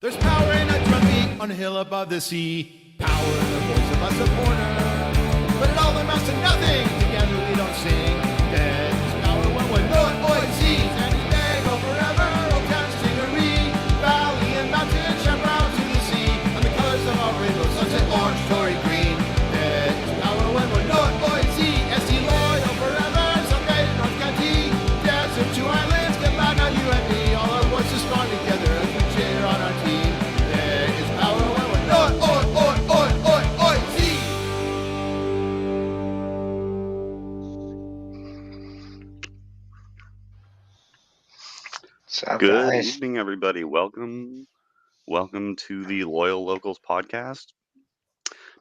There's power in a drum beat on a hill above the sea. Power in the voice of a supporter. But it all amounts to nothing. Together we don't sing. There's power when we're not OIC. And they go forever. Old Town Stingery. Valley and mountain, chaparral to the sea. And the colors of our rainbow, sunset, orange, Tory, green. There's power when we're not OIC. ST loyal forever. Someday North County. Desert to islands. Get back on you and me. All our voices strong together as we cheer on our team. There is power when we're not OIC. What's up, Good guys? evening, everybody. Welcome to the Loyal Locals podcast.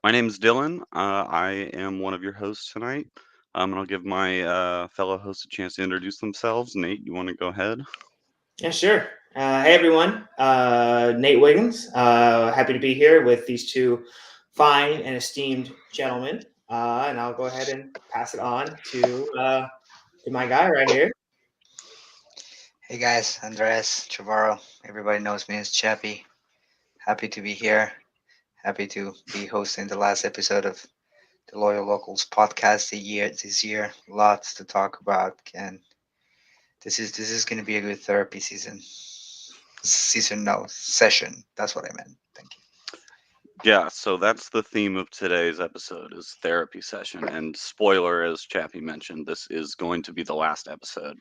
My name is Dylan. I am one of your hosts tonight. And I'll give my fellow hosts a chance to introduce themselves. Nate, you want to go ahead? Yeah, sure. Hey, everyone. Nate Wiggins. Happy to be here with these two fine and esteemed gentlemen. And I'll go ahead and pass it on to my guy right here. Hey, guys. Andres, Chavarro. Everybody knows me as Chappie. Happy to be here. Happy to be hosting the last episode of the Loyal Locals podcast this year. Lots to talk about, and this is going to be a good therapy season. Session. That's what I meant. Thank you. Yeah, so that's the theme of today's episode is therapy session. And spoiler, as Chappie mentioned, this is going to be the last episode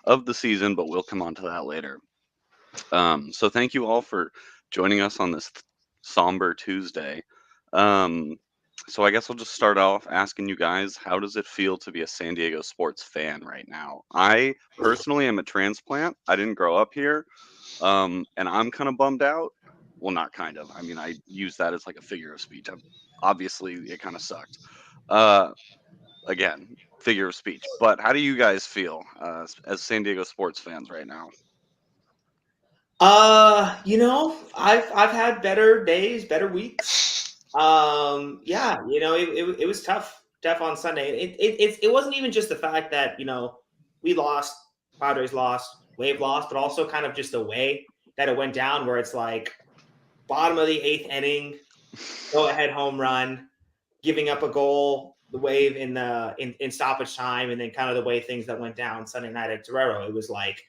of the season, but we'll come on to that later. So thank you all for joining us on this somber Tuesday. So I guess I'll just start off asking you guys, how does it feel to be a San Diego sports fan right now? I personally am a transplant. I didn't grow up here, and I'm kind of bummed out. Well, not kind of. I mean, I use that as like a figure of speech. Obviously, it kind of sucked. Uh, Again, figure of speech. But how do you guys feel as San Diego sports fans right now? I've had better days, better weeks. Yeah, it was tough on Sunday. It wasn't even just the fact that we lost, Padres lost, Wave lost, but also kind of just the way that it went down, where it's like bottom of the eighth inning, go ahead home run, giving up a goal, the Wave in stoppage time, and then kind of the way things that went down Sunday night at Torero. It was like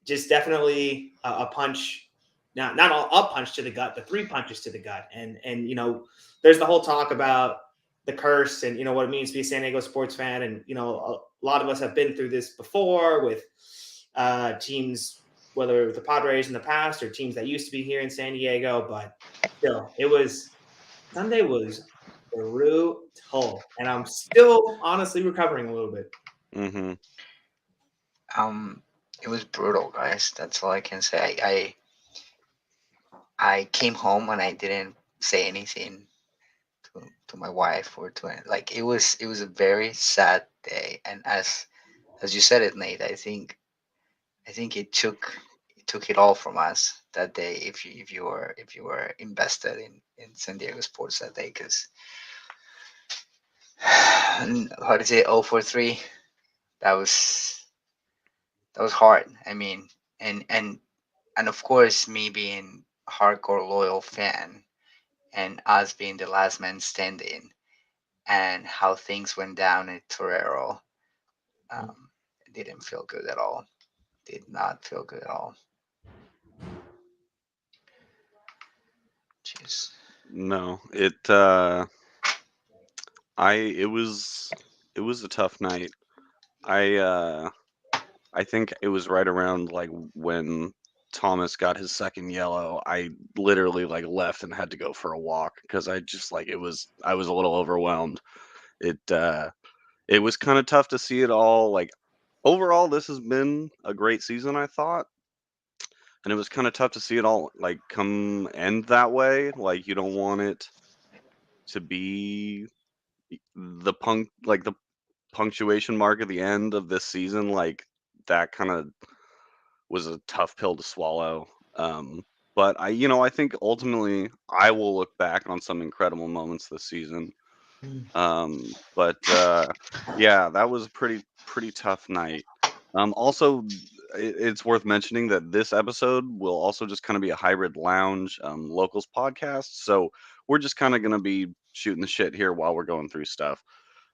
just definitely a punch, not all a punch to the gut, but three punches to the gut. And there's the whole talk about the curse and what it means to be a San Diego sports fan. And a lot of us have been through this before with teams, whether the Padres in the past or teams that used to be here in San Diego. But still, Sunday was brutal, and I'm still honestly recovering a little bit. Mm-hmm. Um, it was brutal, guys. That's all I can say. I came home and I didn't say anything to my wife or to like it was a very sad day, and as you said it, Nate, I think it took it all from us that day if you were invested in San Diego sports that day, because how to say 0-3, that was hard. I mean, and of course, me being hardcore loyal fan and us being the last man standing, and how things went down at Torero, it didn't feel good at all. Did not feel good at all. Jeez. No, it was a tough night. I I think it was right around like when Thomas got his second yellow. I literally like left and had to go for a walk because I just like I was a little overwhelmed. It it was kind of tough to see it all. Like overall, this has been a great season, I thought, and it was kind of tough to see it all like come end that way. Like you don't want it to be the punctuation mark at the end of this season. Like that kind of was a tough pill to swallow. But I think ultimately I will look back on some incredible moments this season. But yeah, that was a pretty tough night. Also, it's worth mentioning that this episode will also just kind of be a hybrid lounge locals podcast. So we're just kind of going to be shooting the shit here while we're going through stuff.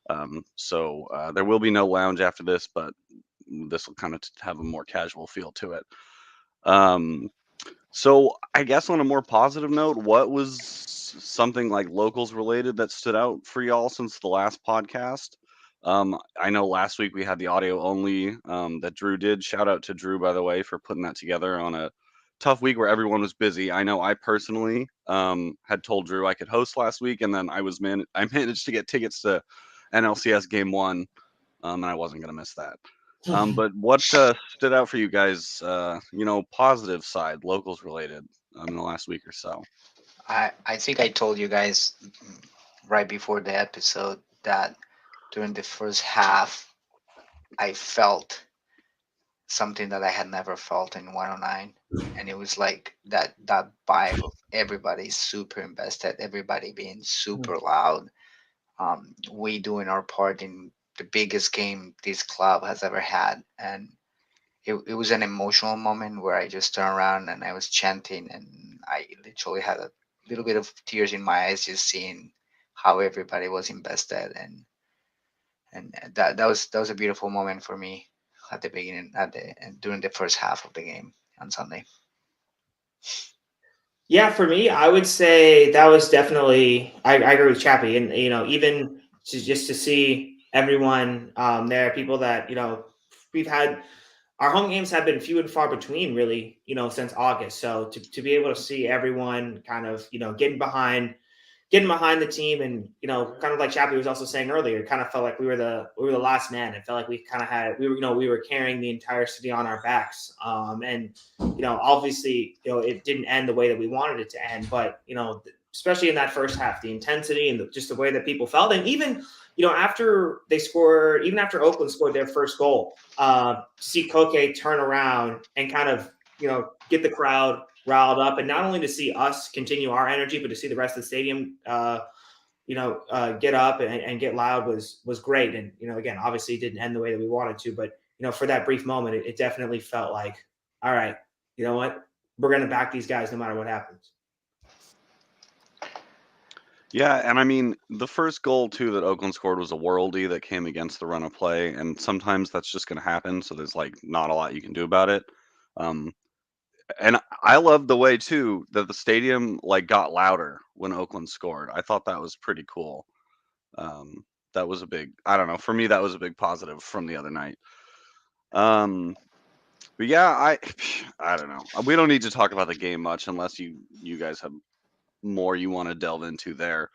There will be no lounge after this, but this will kind of have a more casual feel to it. So I guess on a more positive note, what was something like locals related that stood out for y'all since the last podcast? I know last week we had the audio only that Drew did. Shout out to Drew, by the way, for putting that together on a tough week where everyone was busy. I know I personally had told Drew I could host last week, and then I managed to get tickets to NLCS Game 1, and I wasn't going to miss that. But what stood out for you guys, positive side, locals related, in the last week or so? I think I told you guys right before the episode that during the first half, I felt something that I had never felt in 109. And it was like that vibe of everybody super invested, everybody being super loud, we doing our part in the biggest game this club has ever had. And it was an emotional moment where I just turned around and I was chanting, and I literally had a little bit of tears in my eyes just seeing how everybody was invested. And that was a beautiful moment for me at the beginning, and during the first half of the game on Sunday. Yeah, for me, I would say that was definitely. I agree with Chappie, and even just to see everyone there, people that we've had. Our home games have been few and far between, really, since August. So to be able to see everyone kind of getting behind the team, and kind of like Chappie was also saying earlier, it kind of felt like we were the last man. It felt like we kind of had we were carrying the entire city on our backs. And obviously it didn't end the way that we wanted it to end, but especially in that first half, the intensity and just the way that people felt, and even after they scored, even after Oakland scored their first goal, see Koke turn around and kind of get the crowd riled up, and not only to see us continue our energy, but to see the rest of the stadium, get up and get loud was great. And again, obviously, it didn't end the way that we wanted to, but for that brief moment, it definitely felt like, all right, you know what, we're going to back these guys no matter what happens. Yeah, and I mean the first goal too that Oakland scored was a worldie that came against the run of play, and sometimes that's just going to happen. So there's like not a lot you can do about it. Um, and I love the way too that the stadium like got louder when Oakland scored. I thought that was pretty cool. That was a big, I don't know, for me that was a big positive from the other night. But yeah, I don't know. We don't need to talk about the game much unless you guys have more you want to delve into there.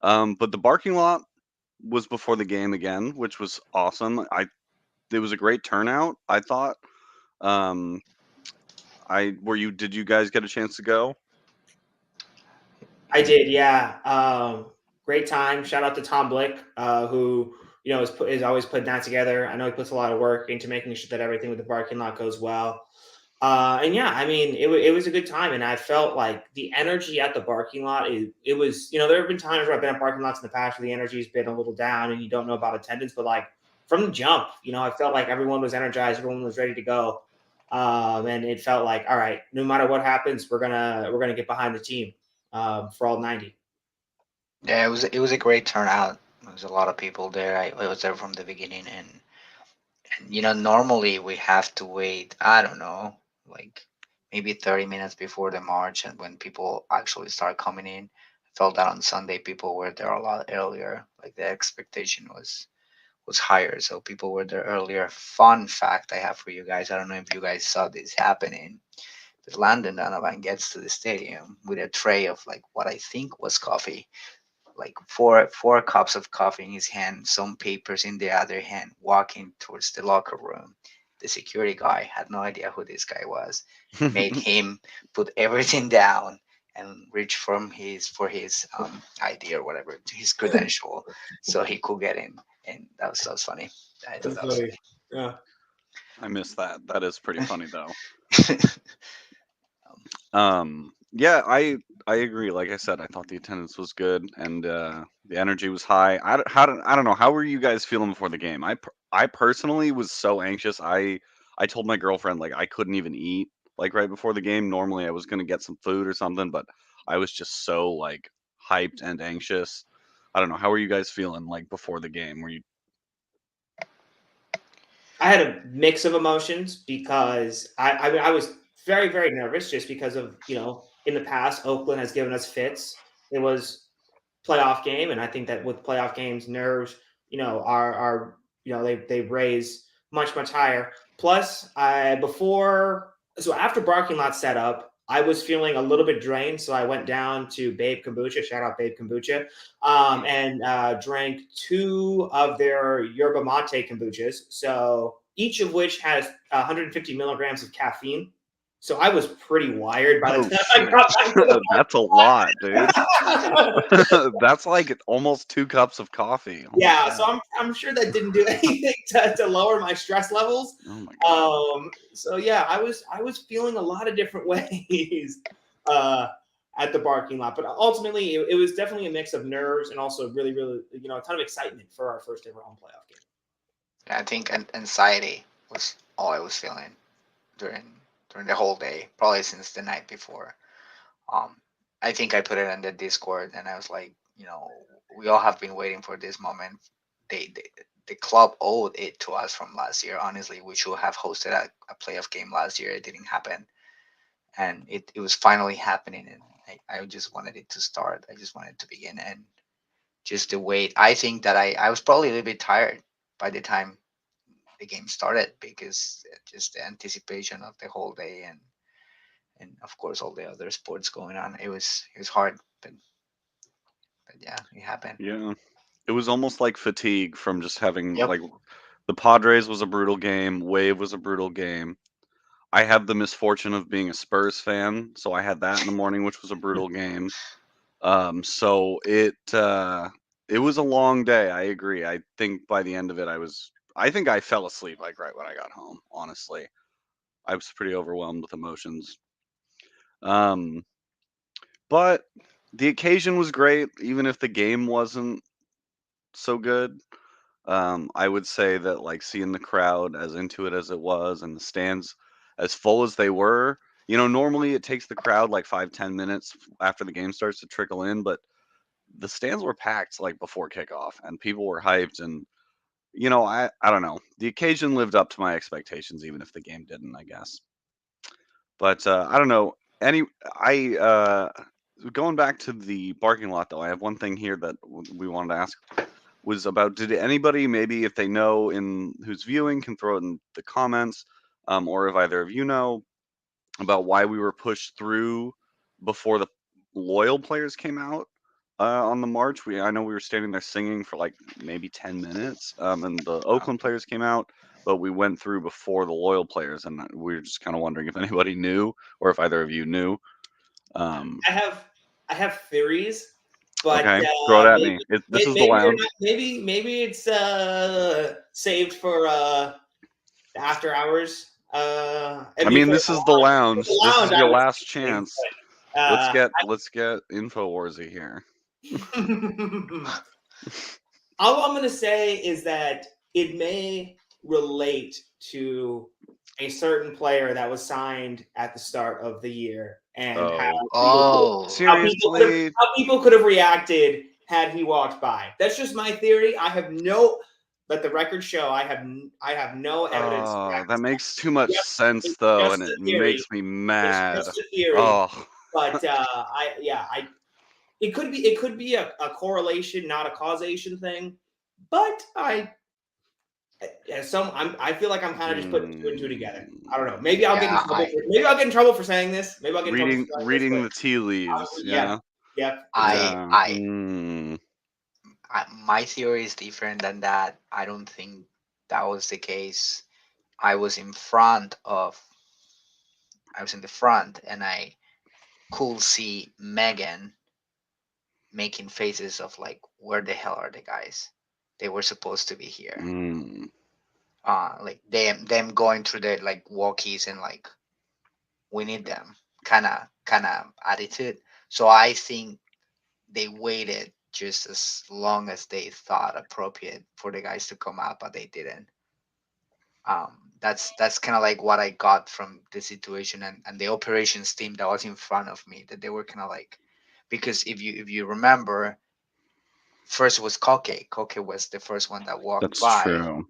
But the parking lot was before the game again, which was awesome. It was a great turnout, I thought. Did you guys get a chance to go? I did, yeah. Great time. Shout out to Tom Blick, who is always putting that together. I know he puts a lot of work into making sure that everything with the parking lot goes well. And yeah, I mean, it was a good time, and I felt like the energy at the parking lot. It was, there have been times where I've been at parking lots in the past where the energy's been a little down, and you don't know about attendance. But like from the jump, I felt like everyone was energized, everyone was ready to go, and it felt like, all right, no matter what happens, we're gonna get behind the team for all 90. Yeah, it was a great turnout. There was a lot of people there. I was there from the beginning, and normally we have to wait, I don't know, like maybe 30 minutes before the march, and when people actually start coming in. I felt that on Sunday people were there a lot earlier. Like the expectation was higher, so people were there earlier. Fun fact I have for you guys: I don't know if you guys saw this happening. But Landon Donovan gets to the stadium with a tray of like what I think was coffee, like four cups of coffee in his hand, some papers in the other hand, walking towards the locker room. The security guy had no idea who this guy was, made him put everything down and reach for his ID or whatever, his credential, so he could get in. And that was funny. I thought that was funny. Yeah. I missed that. That is pretty funny though. Um, Yeah, I agree. Like I said, I thought the attendance was good and the energy was high. I don't know. How were you guys feeling before the game? I personally was so anxious. I I told my girlfriend like I couldn't even eat like right before the game. Normally I was gonna get some food or something, but I was just so like hyped and anxious. I don't know. How are you guys feeling like before the game? Were you I had a mix of emotions because I mean I was very very nervous just because of in the past Oakland has given us fits. It was playoff game, and I think that with playoff games, nerves are they raise much higher. Plus, I before so after parking lot setup, I was feeling a little bit drained, so I went down to Babe Kombucha. Shout out Babe Kombucha, and drank two of their yerba mate kombuchas. So each of which has 150 milligrams of caffeine. So I was pretty wired by the Oh time I shit. got back to That's a lot, dude. the That's like almost 2 cups of coffee. Oh my Yeah, so god. I'm sure that didn't do anything to lower my stress levels. Oh my god. So yeah, I was feeling a lot of different ways uh, at the parking lot, but ultimately it was definitely a mix of nerves and also really a ton of excitement for our first ever home playoff game. I think anxiety was all I was feeling during during the whole day, probably since the night before. Um, I think I put it on the Discord, and I was like, we all have been waiting for this moment. They the club owed it to us from last year. Honestly, we should have hosted a playoff game last year. It didn't happen, and it was finally happening, and I just wanted it to start. I just wanted to begin, and just the wait. I think that I was probably a little bit tired by the time the game started because just the anticipation of the whole day and of course all the other sports going on. It was hard, but yeah, it happened. Yeah. It was almost like fatigue from just having Yep. like the Padres was a brutal game, Wave was a brutal game. I had the misfortune of being a Spurs fan, so I had that in the morning, which was a brutal game. So it was a long day. I agree. I think by the end of it, I think I fell asleep like right when I got home. Honestly, I was pretty overwhelmed with emotions. Um, but the occasion was great, even if the game wasn't so good. I would say that like seeing the crowd as into it as it was and the stands as full as they were, normally it takes the crowd like 5-10 minutes after the game starts to trickle in, but the stands were packed like before kickoff and people were hyped and I don't know. The occasion lived up to my expectations even if the game didn't, I guess. But I don't know. Any I Going back to the parking lot though, I have one thing here that we wanted to ask was about did anybody maybe if they know in who's viewing can throw it in the comments, or if either of you know about why we were pushed through before the loyal players came out on the march. I know we were standing there singing for like maybe 10 minutes, and the Oakland players came out, but we went through before the loyal players, and we were just kind of wondering if anybody knew or if either of you knew. Um, I have theories, but okay, throw it at maybe me. This is the maybe they're lounge. not. Maybe it's saved for the after hours. I It'd be mean, for this is the lounge. the This lounge. is I your was last thinking, chance. but, Let's get Infowarsy here. all I'm going to say is that it may relate to a certain player that was signed at the start of the year and Oh, Oh, seriously? how people could have reacted had he walked by. That's just my theory. I have no, let the record show. I have no evidence. That makes too much Just, sense it's though, just and it a theory. makes me It's mad. just a theory. Oh, But it could be a correlation, not a causation thing. But I feel like I'm kind of just putting two and two together. I don't know. Maybe I'll get in yeah. trouble. Maybe I'll get in trouble for saying this. Maybe I'll get in trouble for saying this. reading But the tea leaves. yeah, Yeah, yeah, exactly. I, yeah. I, my theory is different than that. I don't think that was the case. I was in front of, I was in the front, and I could see Megan making faces of like, where the hell are the guys? They were supposed to be here. Mm. Like them going through the like walkies and like, we need them kind of attitude. So I think they waited just as long as they thought appropriate for the guys to come out, but they didn't. That's kind of like what I got from the situation and the operations team that was in front of me. That they were kind of like, because if you remember, first was Koke. Koke was the first one that walked That's by, true.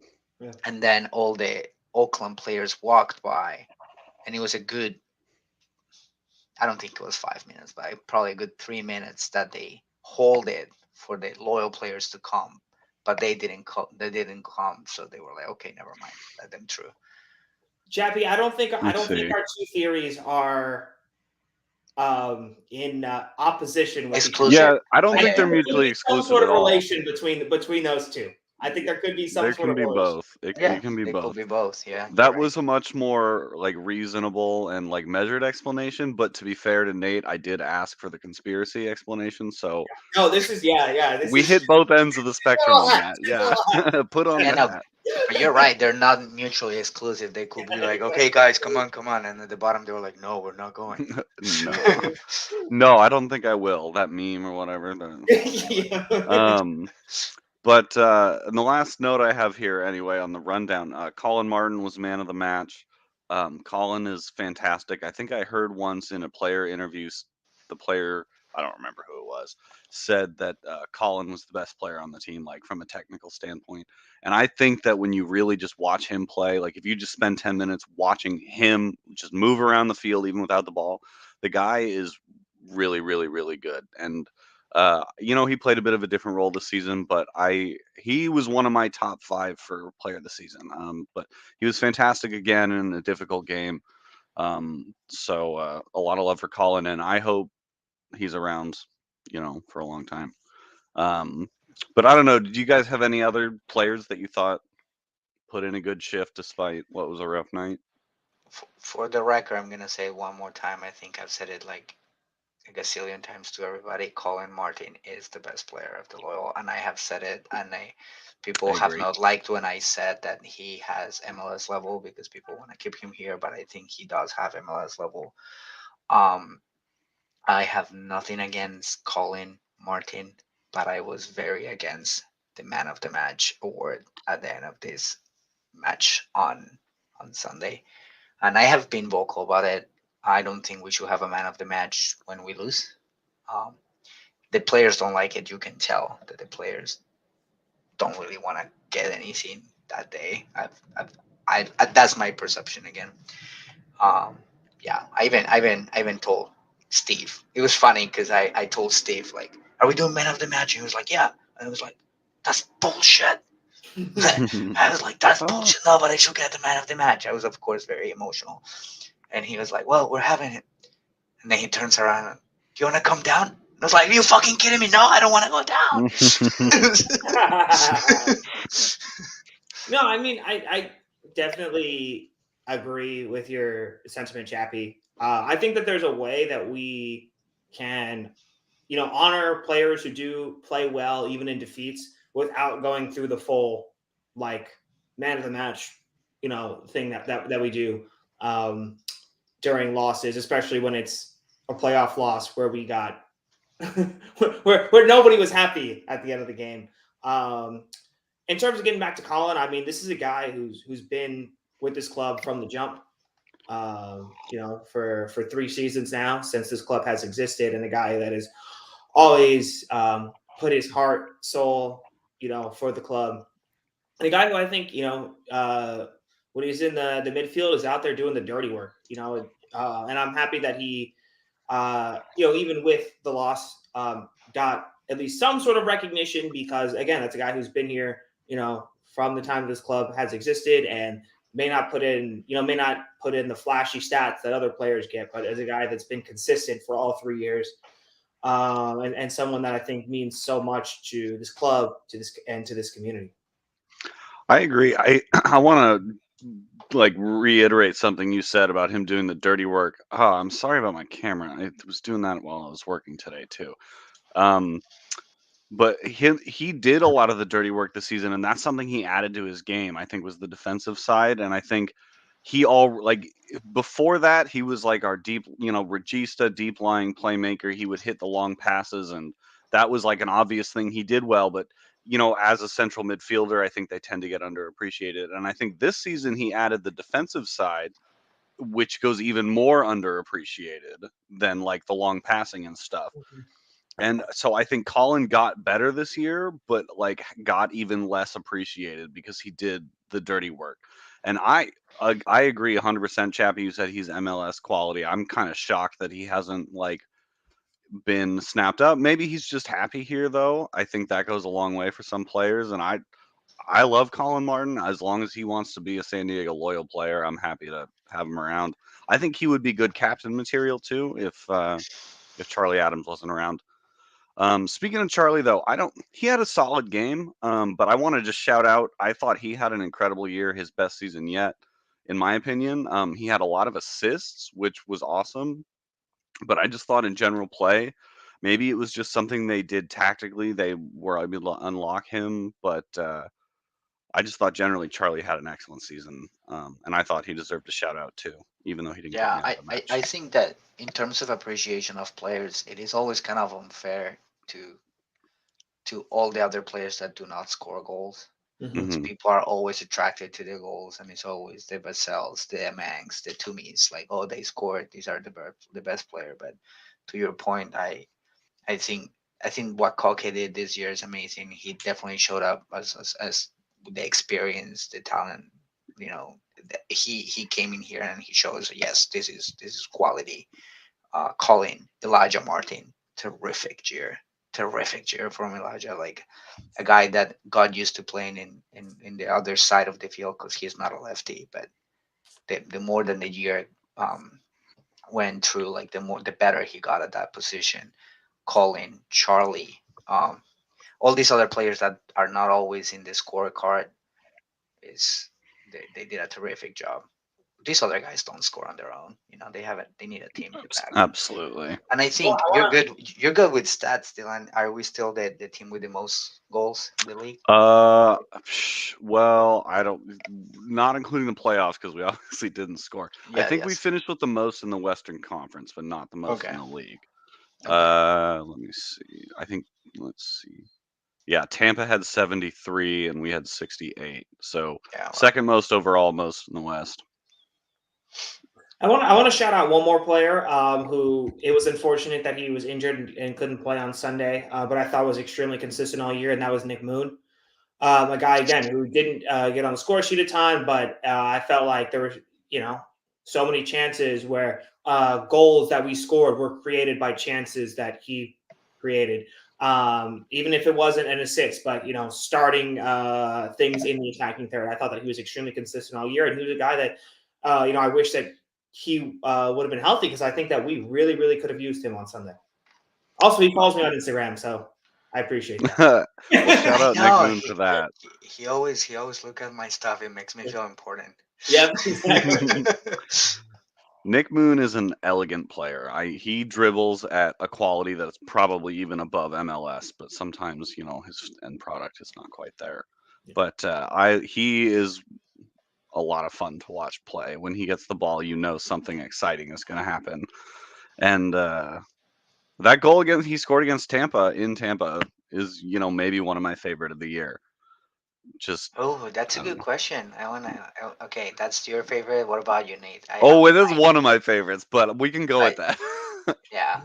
and then all the Oakland players walked by, and it was a good. I don't think it was 5 minutes, but probably a good 3 minutes that they hold it for the loyal players to come, but they didn't come. They didn't come, so they were like, okay, never mind, let them through. Chappie, I Let's don't think see. our two theories are in opposition with each other. Exclusive. Yeah, I don't I think think they're Yeah, there could mutually be some exclusive sort at of all. relation between those two. I think there could be some There sort can of be relation. both. It, yeah, it can be they could both. be both. Yeah, you're That right. was a much more like reasonable and like measured explanation. But to be fair to Nate, I did ask for the conspiracy explanation, so No, this is yeah. This we is hit both ends of the spectrum on that. Yeah, put on Yeah, no, that. but you're right. They're not mutually exclusive. They could be like, okay, guys, come on, and at the bottom they were like, no, we're not going. No, no, I don't think I will. That meme or whatever. yeah. Um, but and the last note I have here, anyway, on the rundown, Colin Martin was man of the match. Colin is fantastic. I think I heard once in a player interview, the player, I don't remember who it was, said that Colin was the best player on the team, like from a technical standpoint. And I think that when you really just watch him play, like if you just spend 10 minutes watching him just move around the field, even without the ball, the guy is really, really, really good. And he played a bit of a different role this season, but he was one of my top 5 for player of the season. But he was fantastic again in a difficult game. So a lot of love for Colin, and I hope he's around, for a long time. Um, but I don't know. Did you guys have any other players that you thought put in a good shift despite what was a rough night? For the record, I'm gonna say it one more time. I think I've said it like a gazillion times to everybody. Colin Martin is the best player of the Loyal, and I have said it, and I people have agree. not liked when I said that he has MLS level because people want to keep him here, but I think he does have MLS level. Um, I have nothing against Colin Martin, but I was very against the man of the match award at the end of this match on Sunday, and I have been vocal about it. I don't think we should have a man of the match when we lose. Um, the players don't like it. You can tell that the players don't really want to get anything that day. That's my perception again. Um, yeah, I even told Steve. It was funny because I told Steve like, "Are we doing man of the match?" And he was like, "Yeah," and I was like, "That's bullshit." I was like, "That's Oh. bullshit." No, but I should get the man of the match. I was of course very emotional, and he was like, "Well, we're having it." And then he turns around and, "Do you want to come down?" And I was like, "Are you fucking kidding me? No, I don't want to go down." No, I mean, I definitely agree with your sentiment, Chappie. I think that there's a way that we can, honor players who do play well, even in defeats, without going through the full, like, man of the match, thing that we do um, during losses, especially when it's a playoff loss where we got where nobody was happy at the end of the game. Um, in terms of getting back to Colin, I mean, this is a guy who's been with this club from the jump. For 3 seasons now since this club has existed, and a guy that has always put his heart, soul, for the club. And a guy who I think, when he's in the midfield, is out there doing the dirty work. And I'm happy that he, even with the loss, got at least some sort of recognition because, again, that's a guy who's been here, from the time this club has existed and may not put in the flashy stats that other players get, but as a guy that's been consistent for all 3 years, and someone that I think means so much to this club, to this community. I agree. I want to like reiterate something you said about him doing the dirty work. Oh, I'm sorry about my camera. I was doing that while I was working today too. But he did a lot of the dirty work this season, and that's something he added to his game. I think was the defensive side, and I think before that he was like our deep, regista, deep lying playmaker. He would hit the long passes, and that was like an obvious thing he did well. But as a central midfielder, I think they tend to get underappreciated. And I think this season he added the defensive side, which goes even more underappreciated than like the long passing and stuff. And so I think Colin got better this year, but like got even less appreciated because he did the dirty work. And I agree 100%, Chappie. You said he's MLS quality. I'm kind of shocked that he hasn't like been snapped up. Maybe he's just happy here though. I think that goes a long way for some players. And I love Colin Martin. As long as he wants to be a San Diego loyal player, I'm happy to have him around. I think he would be good captain material too if Charlie Adams wasn't around. Speaking of Charlie, though, he had a solid game, but I want to just shout out, I thought he had an incredible year, his best season yet, in my opinion. He had a lot of assists, which was awesome, but I just thought in general play, maybe it was just something they did tactically. They were able to unlock him, but I just thought generally Charlie had an excellent season, and I thought he deserved a shout out too, even though he didn't get Yeah, me out of the match. I think that in terms of appreciation of players, it is always kind of unfair to all the other players that do not score goals. Mhm. People are always attracted to the goals, and it's always the Vassels, the Emangs, the Tumis. Like, oh, they scored. These are the best player. But to your point, I think what Koke did this year is amazing. He definitely showed up as the experience, the talent. You know, he came in here and he shows, yes, this is quality. Colin, Elijah Martin, terrific year from Elijah. Like a guy that got used to playing in the other side of the field because he's not a lefty. But the more than the year went through, like the better he got at that position. Colin, Charlie, all these other players that are not always in the scorecard is they did a terrific job. These other guys don't score on their own. They need a team to back them. Absolutely. And I think you're good with stats, Dylan. Are we still the team with the most goals in the league? Well, I don't, not including the playoffs because we obviously didn't score. I think we finished with the most in the Western Conference, but not the most in the league. Let me see. Let's see. Yeah, Tampa had 73 and we had 68. So second most overall, most in the West. I want to shout out one more player who it was unfortunate that he was injured and couldn't play on Sunday, but I thought was extremely consistent all year, and that was Nick Moon. A guy, again, who didn't get on the score sheet a ton, but I felt like there were, so many chances where goals that we scored were created by chances that he created. Even if it wasn't an assist, but, starting things in the attacking third. I thought that he was extremely consistent all year, and he was a guy that, I wish that he would have been healthy because I think that we really, really could have used him on Sunday. Also, he follows me on Instagram, so I appreciate that. Well, shout out Nick Moon for that. He always look at my stuff. It makes me feel important. Yeah, exactly. Nick Moon is an elegant player. He dribbles at a quality that's probably even above MLS, but sometimes his end product is not quite there. But he is a lot of fun to watch play. When he gets the ball, something exciting is going to happen. And that goal he scored against Tampa in Tampa is maybe one of my favorite of the year. That's a good question. Okay, that's your favorite. What about you, Nate? It is one of my favorites, but we can go with that. Yeah.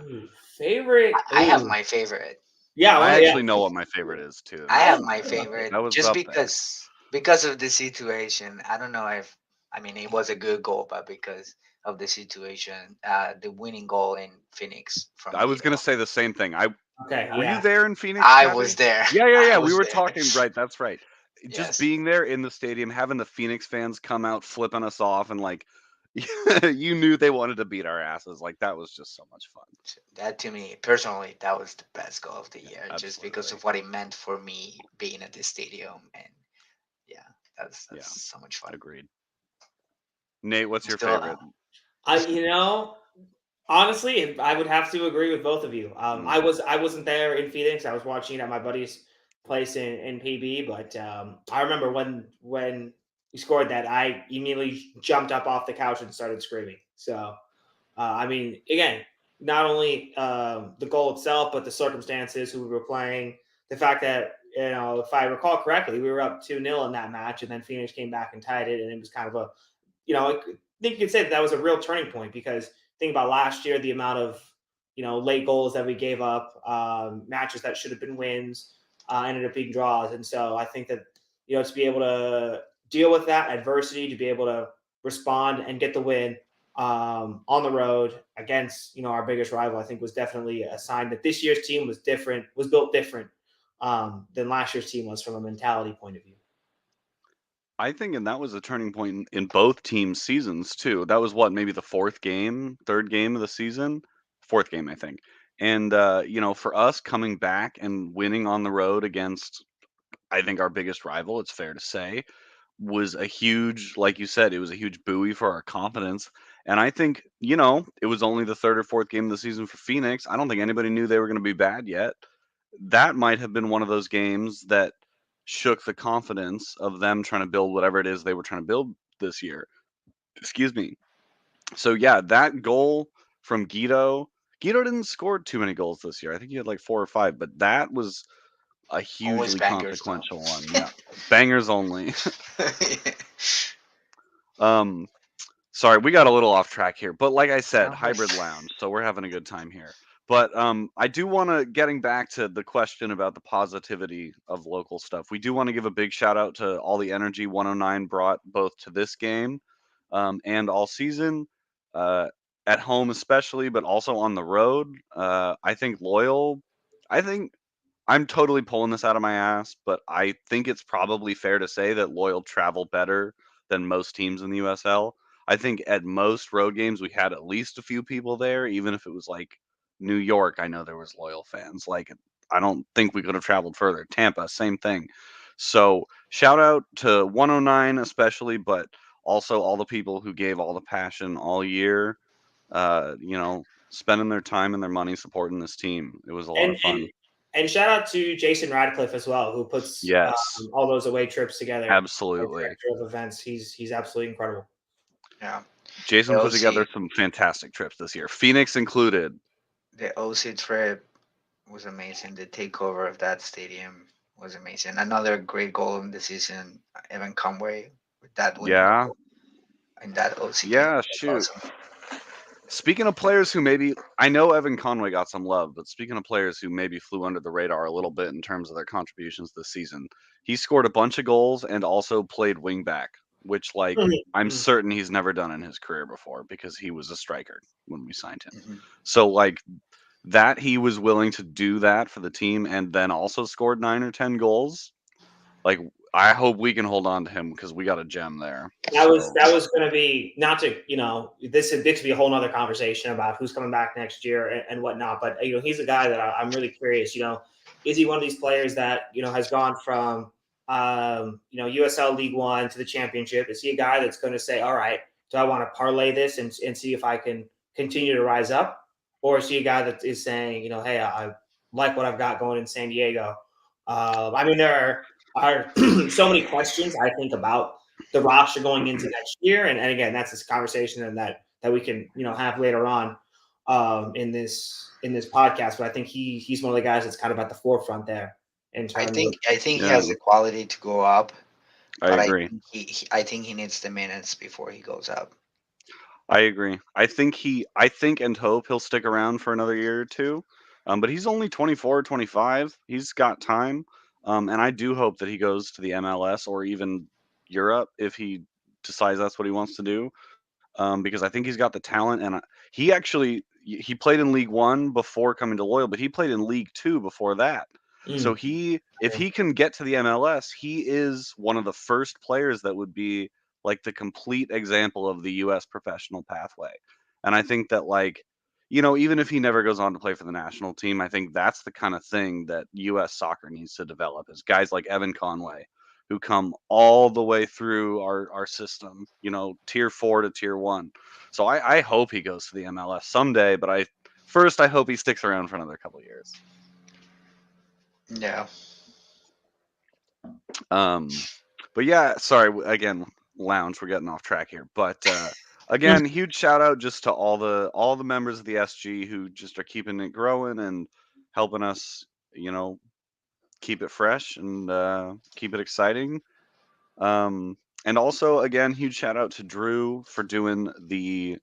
Favorite? I have my favorite. Yeah, I actually know what my favorite is too. I have my favorite just because of the situation. I don't know if it was a good goal, but because of the situation, the winning goal in Phoenix from I was going to say the same thing. Were you there in Phoenix? I was there. Yeah. We were talking, right? That's right. Just being there in the stadium, having the Phoenix fans come out flipping us off, and like you knew they wanted to beat our asses. Like that was just so much fun. That to me personally, that was the best goal of the year, just because of what it meant for me being at the stadium, and that's so much fun. Agreed. Nate, what's your favorite? Honestly, I would have to agree with both of you. I wasn't there in Phoenix. I was watching it at my buddy's place in PB, but I remember when we scored that, I immediately jumped up off the couch and started screaming. So, again, not only the goal itself, but the circumstances, who we were playing, the fact that if I recall correctly, we were up 2-0 in that match, and then Phoenix came back and tied it, and it was kind of a, I think you could say that was a real turning point because think about last year, the amount of late goals that we gave up, matches that should have been wins, ended up being draws, and so I think that to be able to deal with that adversity, to be able to respond and get the win on the road against our biggest rival, I think was definitely a sign that this year's team was different, was built different than last year's team was from a mentality point of view. I think, and that was a turning point in both teams' seasons too. That was maybe the third game of the season, fourth game, I think. And for us coming back and winning on the road against, I think, our biggest rival, it's fair to say, was a huge, like you said, it was a huge buoy for our confidence. And I think, it was only the third or fourth game of the season for Phoenix. I don't think anybody knew they were going to be bad yet. That might have been one of those games that shook the confidence of them trying to build whatever it is they were trying to build this year. Excuse me. So yeah, that goal from Guido didn't score too many goals this year. I think he had like 4 or 5, but that was a Always hugely bangers, though. consequential one. Yeah. Bangers only. Sorry, we got a little off track here, but like I said, No, hybrid lounge, so we're having a good time here. But I do want to, getting back to the question about the positivity of local stuff, we do want to give a big shout out to all the energy 109 brought both to this game and all season, at home especially, but also on the road. I think Loyal, I think I'm totally pulling this out of my ass, but I think it's probably fair to say that Loyal travel better than most teams in the USL. I think at most road games we had at least a few people there, even if it was like New York. I know there was Loyal fans. Like I don't think we could have traveled further. Tampa, same thing. So shout out to 109 especially, but also all the people who gave all the passion all year. Spending their time and their money supporting this team. It was a lot And of fun. and shout out to Jason Radcliffe as well, who puts Yes, all those away trips together. absolutely. Director of events, he's absolutely incredible. Yeah. Jason The put together OC, some fantastic trips this year, Phoenix included. the OC trip was amazing. The takeover of that stadium was amazing. Another great goal in the season, Evan Conway with that winning Yeah, goal in that OC game. yeah, That's shoot. awesome. Speaking of players who maybe, I know Evan Conway got some love, but speaking of players who maybe flew under the radar a little bit in terms of their contributions this season, he scored a bunch of goals and also played wingback, which, like, I'm certain he's never done in his career before because he was a striker when we signed him. Mhm. So, like, that he was willing to do that for the team and then also scored 9 or 10 goals. Like, I hope we can hold on to him because we got a gem there. That was going to be, not to this could be a whole nother conversation about who's coming back next year and whatnot. But he's a guy that I'm really curious. Is he one of these players that has gone from USL League One to the Championship? Is he a guy that's going to say, all right, do I want to parlay this and see if I can continue to rise up, or is he a guy that is saying, hey, I like what I've got going in San Diego? I mean, there are so many questions I think about the roster going into next year, and again, that's this conversation and that we can have later on in this podcast. But I think he's one of the guys that's kind of at the forefront there. In terms I think he Yeah. has the quality to go up, but I agree. I think he needs the minutes before he goes up. I agree. I think and hope he'll stick around for another year or two. But he's only 24, 25. He's got time. And I do hope that he goes to the MLS or even Europe if he decides that's what he wants to do. Because I think he's got the talent, and he played in League One before coming to Loyal, but he played in League Two before that. So if he can get to the MLS, he is one of the first players that would be like the complete example of the U.S. professional pathway. And I think that, like, even if he never goes on to play for the national team, I think that's the kind of thing that U.S. soccer needs to develop, is guys like Evan Conway, who come all the way through our system, tier 4 to tier 1. So I hope he goes to the MLS someday, but I hope he sticks around for another couple of years. Yeah. But yeah, sorry, again, lounge, we're getting off track here. But again, huge shout out just to all the members of the SG who just are keeping it growing and helping us, keep it fresh and keep it exciting. And also, again, huge shout out to Drew for doing the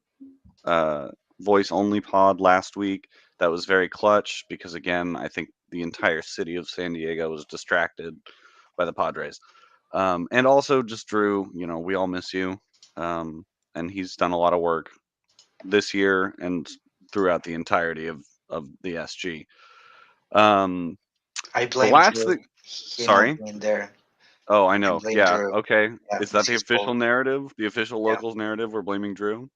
voice only pod last week. That was very clutch because, again, I think the entire city of San Diego was distracted by the Padres. And also, just Drew, we all miss you. And he's done a lot of work this year and throughout the entirety of the SG. Um, I the blame last Drew. thing, He not sorry. being there. Oh, I I know. blame Yeah. Drew. Okay. Yeah, Is that it's the his official fault. narrative? The official Yeah, locals narrative? We're blaming Drew?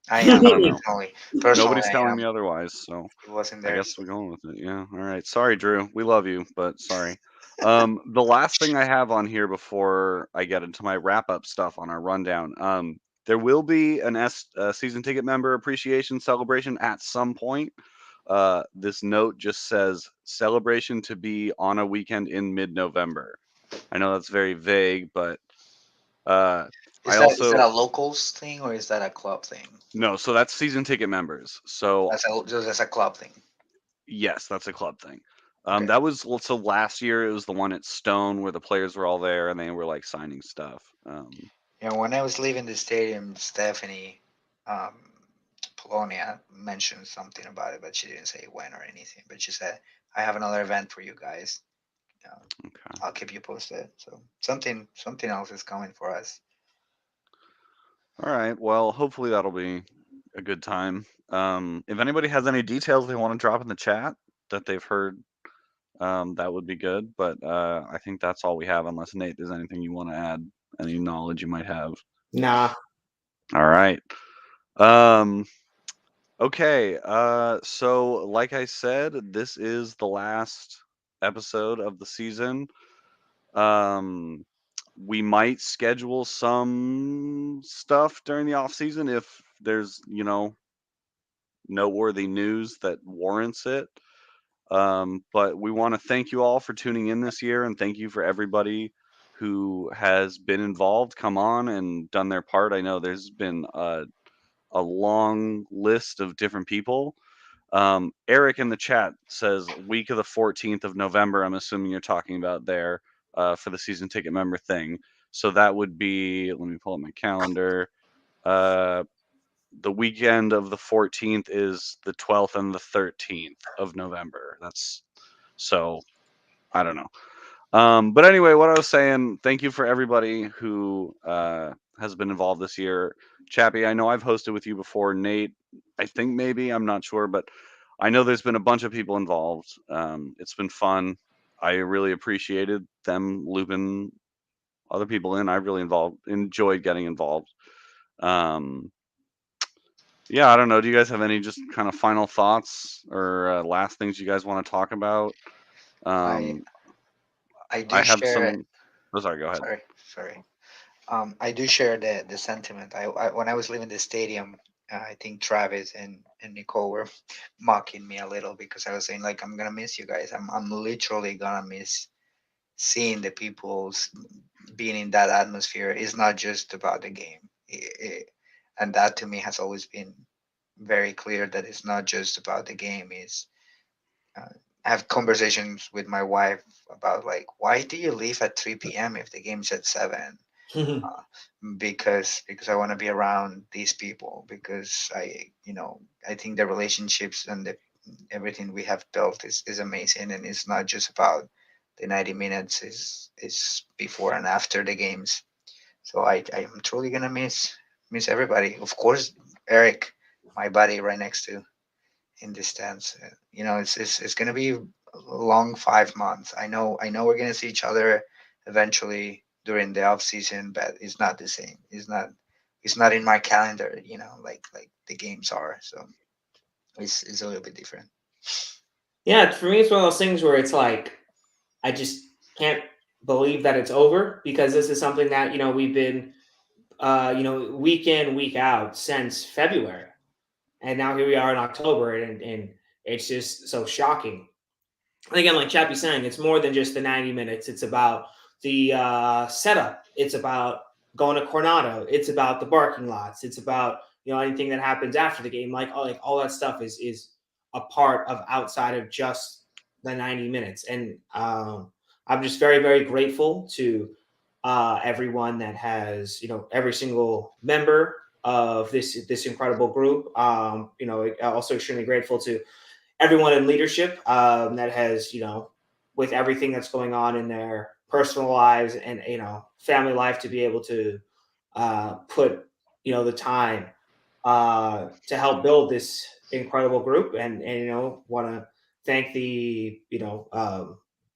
I am I don't know. personally. Personally, Nobody's I telling am. me otherwise, so He wasn't I there. guess we're going with it. Yeah. All right. Sorry, Drew. We love you, but sorry. The last thing I have on here before I get into my wrap up stuff on our rundown, there will be an season ticket member appreciation celebration at some point. This note just says celebration to be on a weekend in mid-November. I know that's very vague, but I Is that also a locals thing or is that a club thing? no. So that's season ticket members. So That's a club thing. yes, that's a club thing. Okay. That was so last year. It was the one at Stone where the players were all there and they were like signing stuff. When I was leaving the stadium, Stephanie um, Polonia mentioned something about it, but she didn't say when or anything. But she said, "I have another event for you guys. Okay. I'll keep you posted." So something else is coming for us. All right. Well, hopefully that'll be a good time. If anybody has any details they want to drop in the chat that they've heard, that would be good. But I think that's all we have, unless Nate, there's anything you want to add, any knowledge you might have. Nah. All right. Okay. So like I said, this is the last episode of the season. We might schedule some stuff during the off season if there's, noteworthy news that warrants it. But we want to thank you all for tuning in this year and thank you for everybody who has been involved, come on and done their part. I know there's been a long list of different people. Eric in the chat says week of the 14th of November. I'm assuming you're talking about there for the season ticket member thing. So that would be, let me pull up my calendar. The weekend of the 14th is the 12th and the 13th of November. That's so, I don't know. But anyway, what I was saying, thank you for everybody who has been involved this year. Chappie, I know I've hosted with you before. Nate, I think maybe, I'm not sure, but I know there's been a bunch of people involved. It's been fun. I really appreciated them looping other people in. I really enjoyed getting involved. Yeah, I don't know. Do you guys have any just kind of final thoughts or last things you guys want to talk about? I Um, I do I have share. some. Oh, sorry. Go ahead. Sorry. I do share the sentiment. When I was leaving the stadium, I think Travis and Nicole were mocking me a little because I was saying like I'm gonna miss you guys. I'm literally gonna miss seeing the people's being in that atmosphere. It's not just about the game, and that to me has always been very clear that it's not just about the game. Is uh, I have conversations with my wife about like why do you leave at 3 p.m. if the game's at 7? uh, because I want to be around these people because I think the relationships and everything we have built is amazing and it's not just about the 90 minutes is before and after the games. So I am truly gonna miss everybody. Of course, Eric, my buddy right next to in the stands. It's gonna be a long 5 months. I know we're gonna see each other eventually during the off season, but it's not the same. It's not in my calendar. Like the games are. So it's a little bit different. Yeah, for me, it's one of those things where it's like I just can't believe that it's over because this is something that we've been week in week out since February, and now here we are in October, and it's just so shocking. And again, like Chappie's saying, it's more than just the 90 minutes. It's about the setup. It's about going to Coronado. It's about the parking lots. It's about anything that happens after the game. Like all that stuff is a part of outside of just the 90 minutes. And I'm just very, very grateful to everyone that has, every single member of this incredible group. Also extremely grateful to everyone in leadership that has, with everything that's going on in their personal lives and family life, to be able to put the time to help build this incredible group. And want to thank the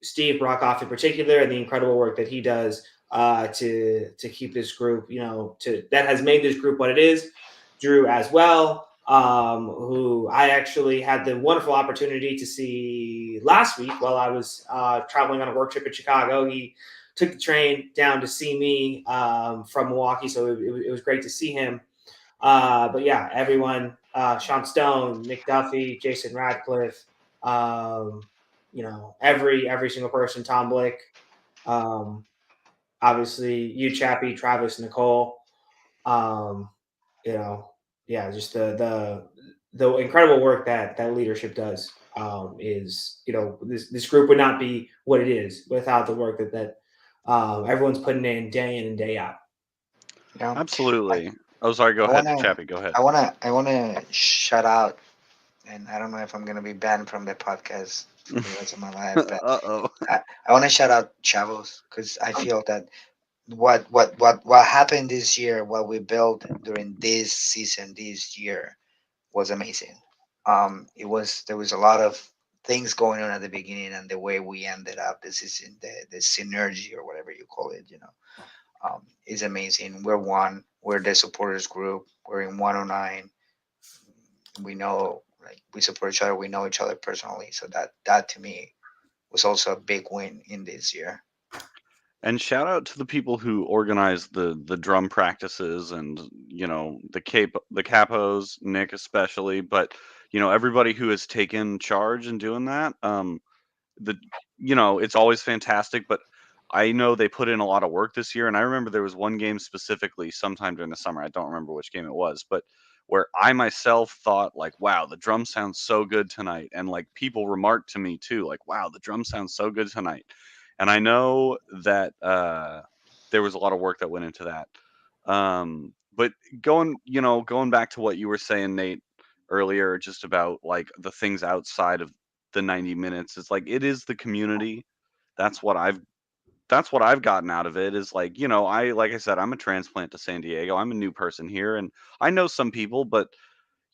Steve Brockoff in particular, and the incredible work that he does to keep this group, to that has made this group what it is. Drew as well, who I actually had the wonderful opportunity to see last week while I was traveling on a work trip in Chicago. He took the train down to see me from Milwaukee, so it was great to see him. But yeah, everyone, Sean Stone, Nick Duffy, Jason Radcliffe, every single person, Tom Blick, um, obviously you, Chappie, Travis, Nicole, um, you know, yeah, just the incredible work that leadership does is, this group would not be what it is without the work that everyone's putting in and day out. Yeah. Absolutely. Oh, sorry. Go I ahead, wanna, Chappie. Go ahead. I wanna shout out, and I don't know if I'm gonna be banned from the podcast for the rest of my life, but Uh-oh. I want to shout out Chavos because I feel that what happened this year, what we built during this season, this year, was amazing. There was a lot of things going on at the beginning, and the way we ended up the season, the synergy or whatever you call it, is amazing. We're one. We're the supporters group. We're in 109. We know, like, we support each other. We know each other personally. So that to me was also a big win in this year. And shout out to the people who organize the drum practices and the capos, Nick especially, but everybody who has taken charge in doing that. The it's always fantastic, but I know they put in a lot of work this year, and I remember there was one game specifically sometime during the summer. I don't remember which game it was, but where I myself thought like, wow, the drum sounds so good tonight, and like people remarked to me too, like, wow, the drum sounds so good tonight. And I know that there was a lot of work that went into that. But going back to what you were saying, Nate, earlier, just about like the things outside of the 90 minutes, it's like it is the community. That's what I've gotten out of it, is like, like I said, I'm a transplant to San Diego. I'm a new person here, and I know some people, but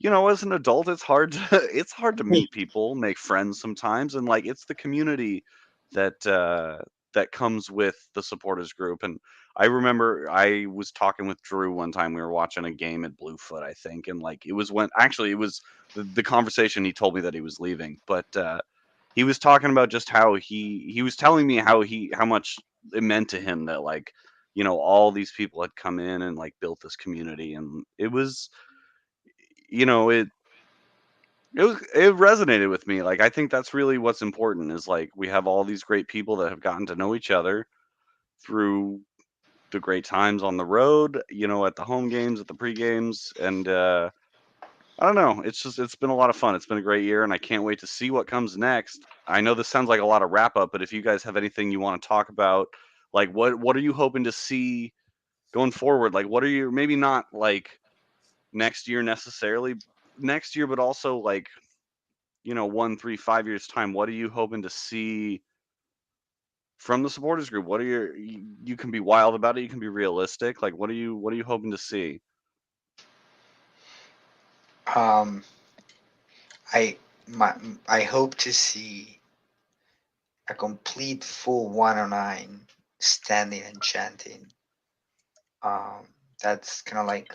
as an adult, it's hard to it's hard to meet people, make friends sometimes, and like it's the community that comes with the supporters group. And I remember I was talking with Drew one time. We were watching a game at Bluefoot, I think, and like it was when actually it was the conversation. He told me that he was leaving, but he was talking about just how he was telling me how much it meant to him that like all these people had come in and like built this community, and it was you know it it resonated with me. Like I think that's really what's important, is like we have all these great people that have gotten to know each other through the great times on the road, at the home games, at the pre games, and I don't know. It's been a lot of fun. It's been a great year, and I can't wait to see what comes next. I know this sounds like a lot of wrap up, but if you guys have anything you want to talk about, like what are you hoping to see going forward? Like what are you, maybe not like next year necessarily, next year, but also like 1, 3, 5 years time, what are you hoping to see from the supporters group? What are you can be wild about it, you can be realistic. Like what are you hoping to see? Um, I my I hope to see a complete full 109 standing and chanting. Um, that's kind of like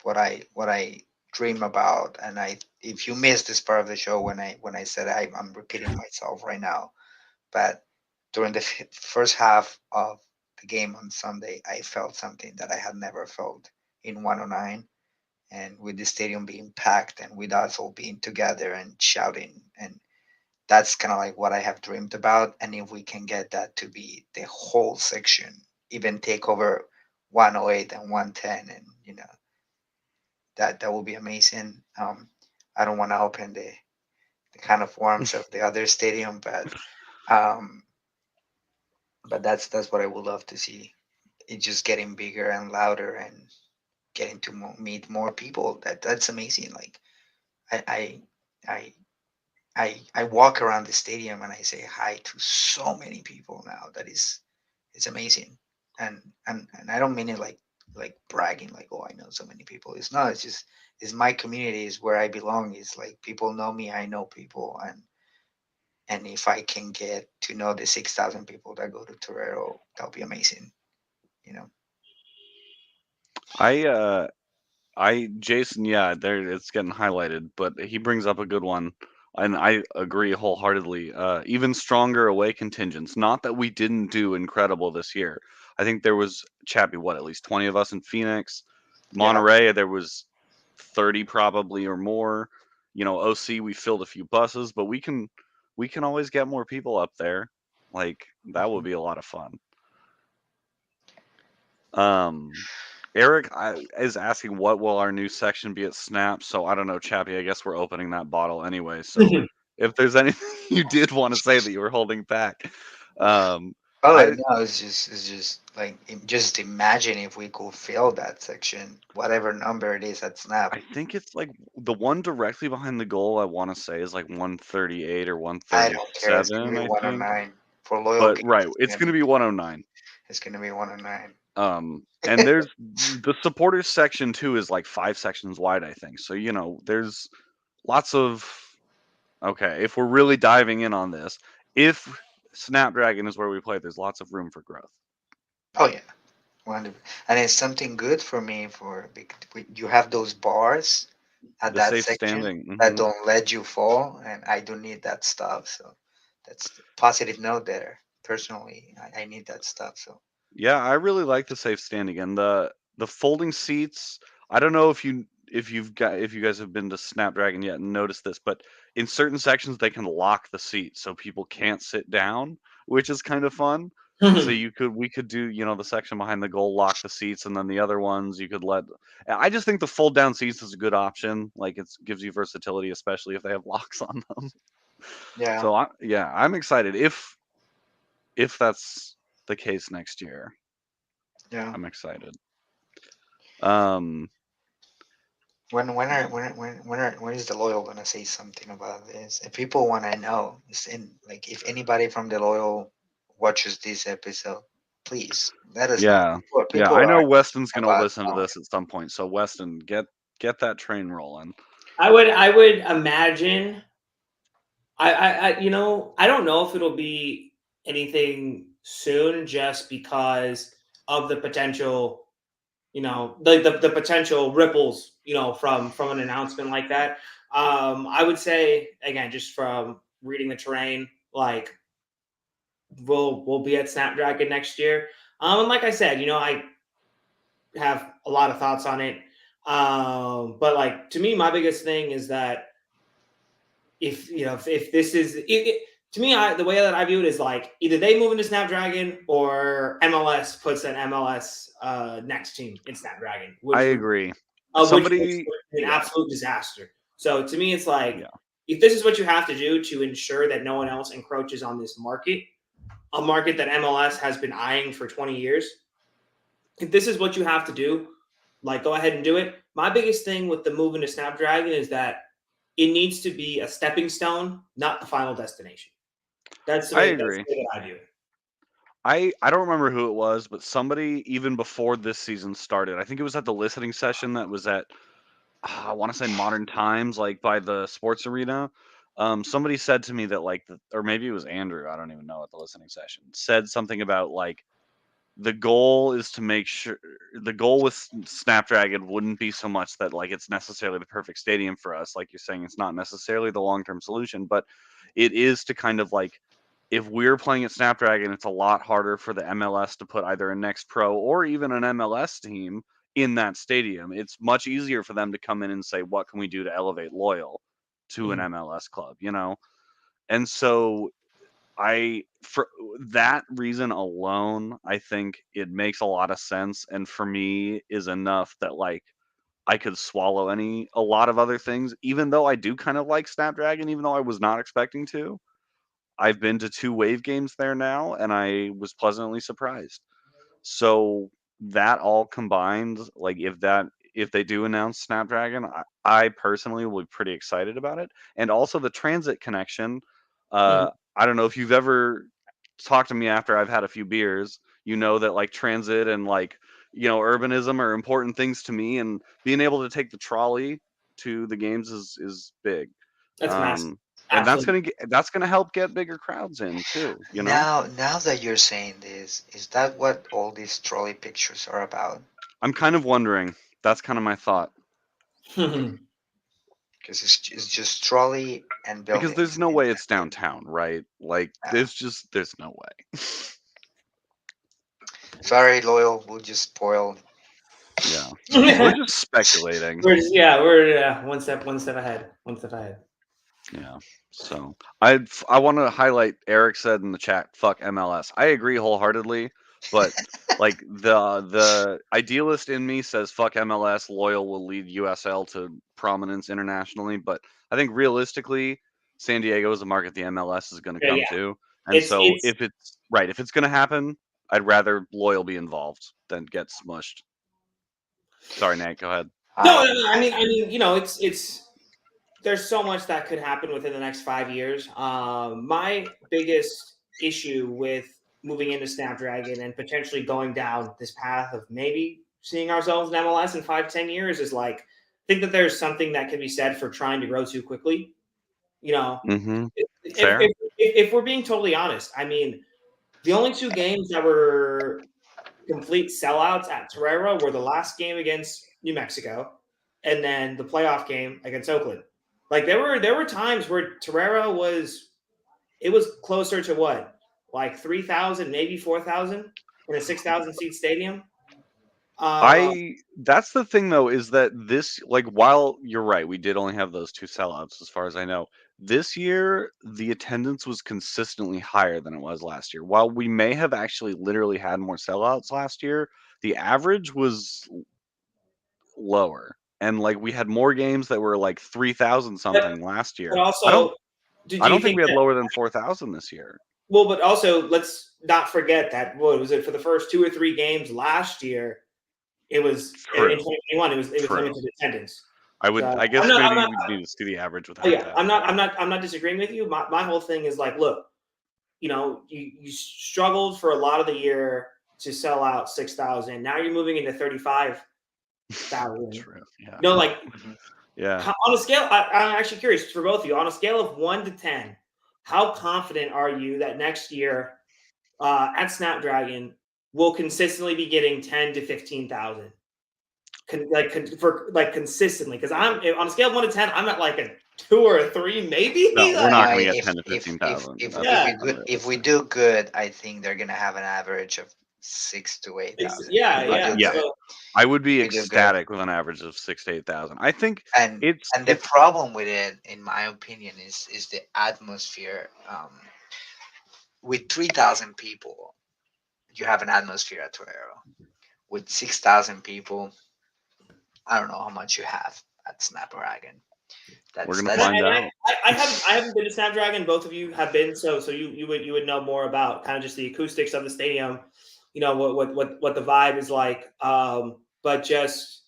what I dream about. And if you missed this part of the show when I said I'm repeating myself right now, but during the first half of the game on Sunday, I felt something that I had never felt in 109, and with the stadium being packed and with us all being together and shouting, and that's kind of like what I have dreamed about. And if we can get that to be the whole section, even take over 108 and 110, and that will be amazing. I don't want to open the kind of worms of the other stadium, but um, But that's what I would love to see. It's just getting bigger and louder and getting to meet more people. That's amazing. Like I I I I walk around the stadium and I say hi to so many people now. That is, it's amazing. And I don't mean it like bragging, like, oh, I know so many people. It's not. It's just, it's my community, is where I belong. It's like people know me, I know people, and if I can get to know the 6,000 people that go to Torero, that'll be amazing. You know. Jason, yeah, there it's getting highlighted, but he brings up a good one, and I agree wholeheartedly. Even stronger away contingents. Not that we didn't do incredible this year. I think there was Chappie, what, at least 20 of us in Phoenix. Yeah. Monterey, there was 30 probably or more. OC, we filled a few buses, but we can always get more people up there. Like that would Mhm. be a lot of fun. Um, Eric is asking what will our new section be at Snap. So I don't know, Chappie. I guess we're opening that bottle anyway. So if there's anything you did want to say that you were holding back, um, Oh I no, it's just like, just imagine if we could fill that section, whatever number it is at Snap. I think it's like the one directly behind the goal. I want to say is like 138 or I don't care. It's gonna 137. be I think, 109 for loyal but people. right, it's going to be 109. It's gonna be 109. And there's the supporters section too is like 5 sections wide, I think. So there's lots of okay, if we're really diving in on this, if Snapdragon is where we play, there's lots of room for growth. Oh yeah, 100. And it's something good for me, you have those bars at The that safe section standing. that don't let you fall, and I do need that stuff. So that's a positive note there. Personally, I need that stuff. So Yeah, I really like the safe standing and the folding seats. I don't know if you guys have been to Snapdragon yet and noticed this, but in certain sections they can lock the seat so people can't sit down, which is kind of fun. So we could do, the section behind the goal, lock the seats, and then the other ones you could let. I just think the fold down seats is a good option. Like it gives you versatility, especially if they have locks on them. yeah, So I'm excited if that's the case next year. yeah. I'm excited. Um, When is the loyal gonna say something about this? If people want to know, like, if anybody from the loyal watches this episode, please let us know. yeah, yeah. People I are know Weston's gonna about listen to this at some point. So Weston, get that train rolling. I would imagine. I don't know if it'll be anything soon, just because of the potential, the potential ripples, from an announcement like that. I would say, again, just from reading the terrain, like we'll be at Snapdragon next year. And like I said, I have a lot of thoughts on it. But like, to me, my biggest thing is that if this is to me, the way that I view it is like either they move into Snapdragon or MLS puts an MLS next team in Snapdragon, I which would agree. which makes Somebody, it an yeah, absolute disaster. So to me, it's like, yeah, if this is what you have to do to ensure that no one else encroaches on this market, a market that MLS has been eyeing for 20 years, if this is what you have to do, like, go ahead and do it. My biggest thing with the move into Snapdragon is that it needs to be a stepping stone, not the final destination. That's the I way. That's agree. the way that I view it. I don't remember who it was, but somebody even before this season started, I think it was at the listening session that was at I want to say Modern Times, like by the sports arena. Somebody said to me that like, or maybe it was Andrew, I don't even know, at the listening session, said something about like the goal is to make sure the goal with Snapdragon wouldn't be so much that like it's necessarily the perfect stadium for us. Like you're saying, it's not necessarily the long term solution, but it is to kind of like if we're playing at Snapdragon, it's a lot harder for the MLS to put either a Next Pro or even an MLS team in that stadium. It's much easier for them to come in and say, what can we do to elevate Loyal to an Mhm. MLS club? And so for that reason alone, I think it makes a lot of sense, and for me is enough that like I could swallow a lot of other things, even though I do kind of like Snapdragon, even though I was not expecting to. I've been to 2 Wave games there now, and I was pleasantly surprised. So that all combined, like if they do announce Snapdragon, I personally will be pretty excited about it. And also the transit connection. Mhm. I don't know if you've ever talked to me after I've had a few beers. You know that like transit and like urbanism are important things to me, and being able to take the trolley to the games is big. That's massive. And Absolutely. that's gonna help get bigger crowds in too. Now that you're saying this, is that what all these trolley pictures are about? I'm kind of wondering. That's kind of my thought. Because it's just trolley and Because buildings. there's no way it's downtown, right? Like Yeah. there's no way. Sorry, loyal. We'll just spoil. Yeah. We're just speculating. we're one step ahead. One step ahead. Yeah. So I want to highlight Eric said in the chat, fuck MLS. I agree wholeheartedly, but like the idealist in me says fuck MLS, loyal will lead USL to prominence internationally, but I think realistically San Diego is a market the MLS is going to Yeah, come yeah. to. And so It's if it's going to happen, I'd rather loyal be involved than get smushed. Sorry, Nate, go ahead. no. I mean, it's there's so much that could happen within the next 5 years. My biggest issue with moving into Snapdragon and potentially going down this path of maybe seeing ourselves in MLS in 5, 10 years is like, I think that there's something that can be said for trying to grow too quickly. You know, Mm-hmm. if, Fair. if we're being totally honest, I mean, the only 2 games that were complete sellouts at Torreira were the last game against New Mexico and then the playoff game against Oakland. Like there were times where Torreira was closer to what, like 3,000, maybe 4,000 in a 6,000 seat stadium. That's the thing though, is that this, like, while you're right, we did only have those 2 sellouts as far as I know. This year the attendance was consistently higher than it was last year. While we may have actually literally had more sellouts last year, the average was lower. And like we had more games that were like 3,000 But, something last but year. also, do I you don't think think we had that? lower than 4,000 this year. Well, but also let's not forget that what was it for the first 2 or 3 games last year? It was in True. 2021. It was True. limited attendance. So I guess I'm maybe not. we need to see the average Oh without yeah, that. I'm not disagreeing with you. My whole thing is like, look, you struggled for a lot of the year to sell out 6,000. Now you're moving into 35,000. True. Yeah. No, like Yeah. on a scale, I'm actually curious for both of you. On a scale of 1 to 10, how confident are you that next year at Snapdragon will consistently be getting 10 to 15,000? Consistently, because I'm on a scale of 1 to 10, I'm at like a 2 or 3, maybe. No, we're not Yeah, going to get 10 to 15,000. if Yeah. we if we do good, I think they're gonna have an average of 6 to 8,000. Yeah, If we yeah. do Yeah. good. So I would be We do good. ecstatic with an average of 6 to 8,000. I think And it's the problem with it, in my opinion, is the atmosphere. With 3,000 people, you have an atmosphere at Torero. With 6,000 people, I don't know how much you have at Snapdragon. We're gonna That's find and out. I haven't been to Snapdragon. Both of you have been, so you would know more about kind of just the acoustics of the stadium. What the vibe is like. But just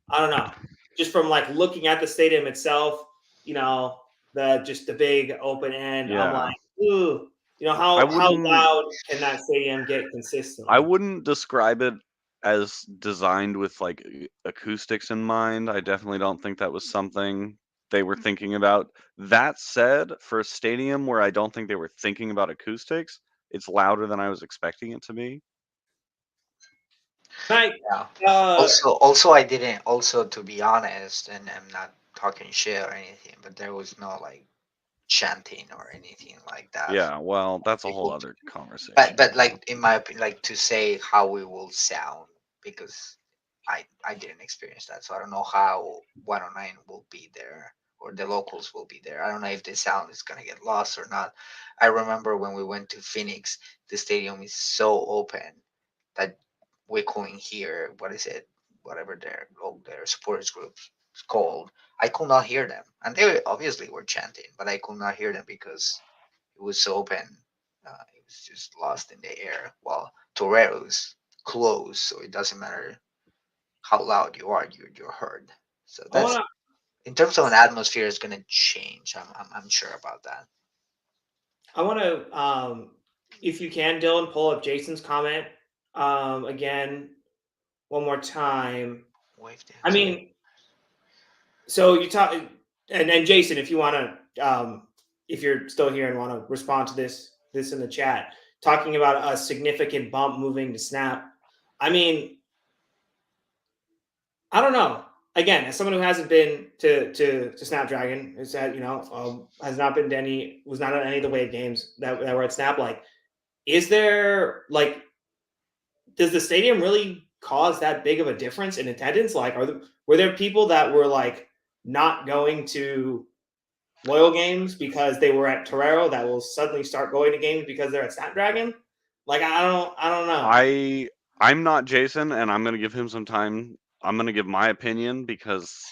I don't know, just from like looking at the stadium itself, the big open end. I'm Yeah. like, ooh, I how wouldn't loud can that stadium get consistently? I wouldn't describe it as designed with like acoustics in mind. I definitely don't think that was something they were thinking about. That said, for a stadium where I don't think they were thinking about acoustics, it's louder than I was expecting it to be. Right. yeah. Uh, Also, I didn't. Also, to be honest, and I'm not talking shit or anything, but there was no like chanting or anything like that. Yeah, well, that's a whole People, other conversation. but like in my opinion, like to say how we will sound, because I didn't experience that, so I don't know how 109 will be there or the locals will be there. I don't know if the sound is gonna get lost or not. I remember when we went to Phoenix, the stadium is so open that we couldn't hear what is it, whatever their supporters groups is called. I could not hear them, and they obviously were chanting, but I could not hear them because it was open. It was just lost in the air. While Torero's closed, so it doesn't matter how loud you are, you're heard. So I that's wanna in terms of an atmosphere, is gonna change. I'm sure about that. I wanna if you can, Dylan, pull up Jason's comment again one more time. Wave I dance. mean, so you talk, and Jason, if you want to, if you're still here and want to respond to this in the chat, talking about a significant bump moving to Snap. I mean, I don't know. Again, as someone who hasn't been to Snapdragon, is that has not been to any, was not at any of the Wave games that were at Snap. Like, is there like, does the stadium really cause that big of a difference in attendance? Like, were there people that were like not going to Loyal games because they were at Torero that will suddenly start going to games because they're at Snapdragon? Like, I don't know. I'm not Jason, and I'm gonna give him some time. I'm gonna give my opinion because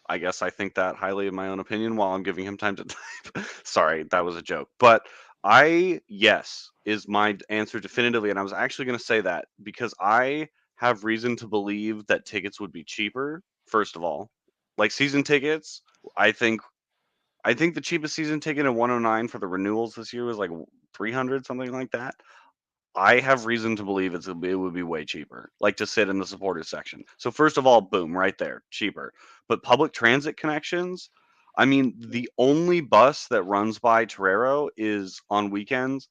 I guess I think that highly of my own opinion while I'm giving him time to type. Sorry, that was a joke. But yes, is my answer definitively. And I was actually going to say that because I have reason to believe that tickets would be cheaper, first of all. Like season tickets, I think the cheapest season ticket at 109 for the renewals this year was like 300, something like that. I have reason to believe it would be way cheaper, like to sit in the supporters section. So first of all, boom, right there, cheaper. But public transit connections, I mean, the only bus that runs by Torero is on weekends,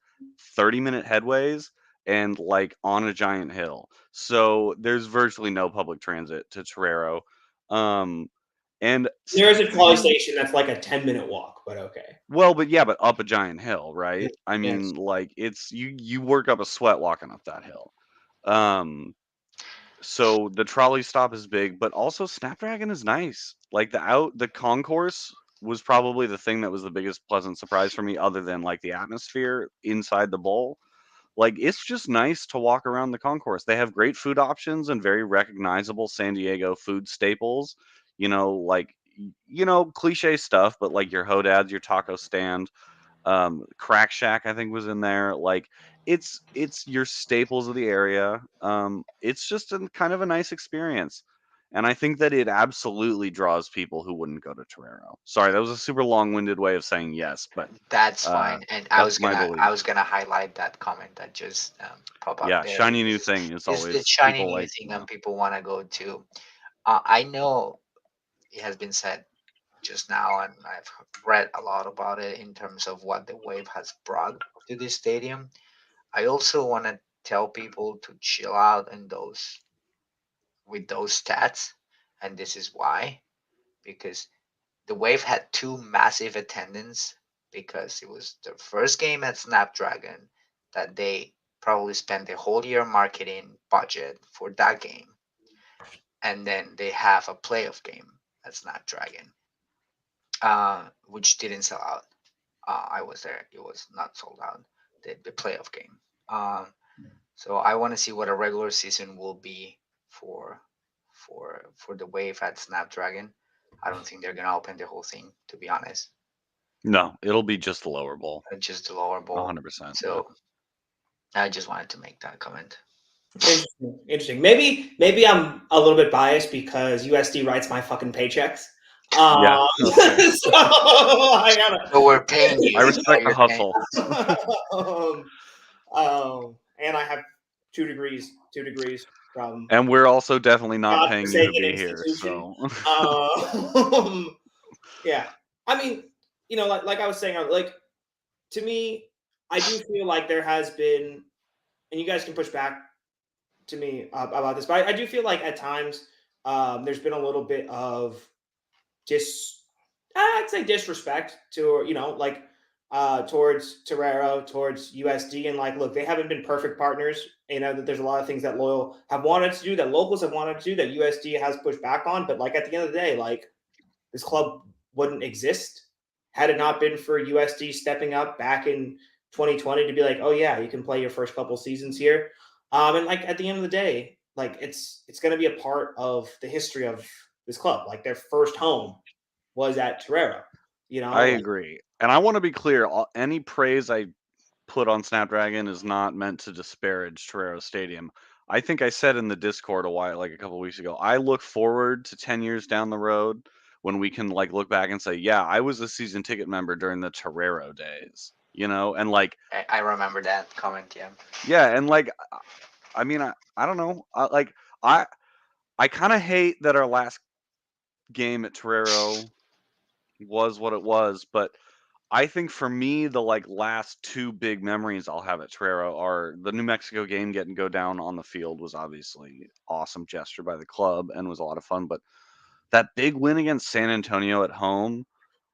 30-minute headways, and like on a giant hill. So there's virtually no public transit to Torero. And There is a trolley Snapdragon, station that's like a 10-minute walk, but okay. well, but yeah, but up a giant hill, right? I Yes. mean, like it's you work up a sweat walking up that hill. Um, so the trolley stop is big, but also Snapdragon is nice. Like the concourse was probably the thing that was the biggest pleasant surprise for me, other than like the atmosphere inside the bowl. Like it's just nice to walk around the concourse. They have great food options and very recognizable San Diego food staples. Like cliche stuff, but like your Hodad's, your taco stand, Crack Shack, I think was in there. Like it's your staples of the area. It's just kind of a nice experience. And I think that it absolutely draws people who wouldn't go to Torero. Sorry, that was a super long-winded way of saying yes, but That's uh, fine. And that's my belief. I was gonna highlight that comment that just pop up Yeah, there. shiny new Because thing is it's always shiny people new like, thing and people want to go to. I know it has been said just now, and I've read a lot about it in terms of what the Wave has brought to this stadium. I also want to tell people to chill out in those with those stats, and this is why, because the Wave had two massive attendance because it was the first game at Snapdragon that they probably spent the whole year marketing budget for that game, and then they have a playoff game at Snapdragon, which didn't sell out. I was there; it was not sold out. The playoff game. So I want to see what a regular season will be for for the Wave at Snapdragon. I don't think they're gonna open the whole thing, to be honest. no, it'll be just the lower bowl, Just the lower bowl. 100%. So I just wanted to make that comment. Interesting. Maybe I'm a little bit biased because USD writes my fucking paychecks. Yeah, okay. So I gotta. So we're paying you. I respect the You're paying hustle. And I have 2 degrees from And we're also definitely not paying you to godforsaken be here. institution. So Yeah, I mean, like I was saying, like to me, I do feel like there has been, and you guys can push back to me about this, but I do feel like at times there's been a little bit of I'd say disrespect to like towards Torero, towards USD, and like look, they haven't been perfect partners. That there's a lot of things that Loyal have wanted to do, that locals have wanted to do, that USD has pushed back on. But like at the end of the day, like this club wouldn't exist had it not been for USD stepping up back in 2020 to be like, oh yeah, you can play your first couple seasons here. And like at the end of the day, like it's going to be a part of the history of this club. Like their first home was at Torero. I agree. And I want to be clear, any praise I put on Snapdragon is not meant to disparage Torero Stadium. I think I said in the Discord a couple weeks ago, I look forward to 10 years down the road when we can like look back and say, yeah, I was a season ticket member during the Torero days, and like, I remember that comment. Yeah. yeah, and like, I mean, I don't know, I kind of hate that our last game at Torero was what it was, but I think for me, the like last two big memories I'll have at Torero are the New Mexico game. Getting go down on the field was obviously awesome gesture by the club and was a lot of fun. But that big win against San Antonio at home,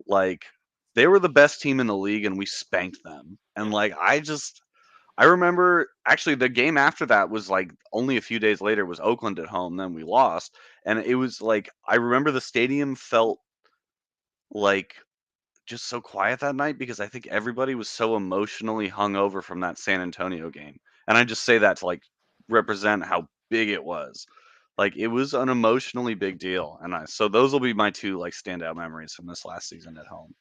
like they were the best team in the league and we spanked them. And like I remember actually the game after that was like only a few days later was Oakland at home. Then we lost, and it was like I remember the stadium felt like just so quiet that night because I think everybody was so emotionally hungover from that San Antonio game. And I just say that to like represent how big it was. Like it was an emotionally big deal. And so those will be my two like standout memories from this last season at home.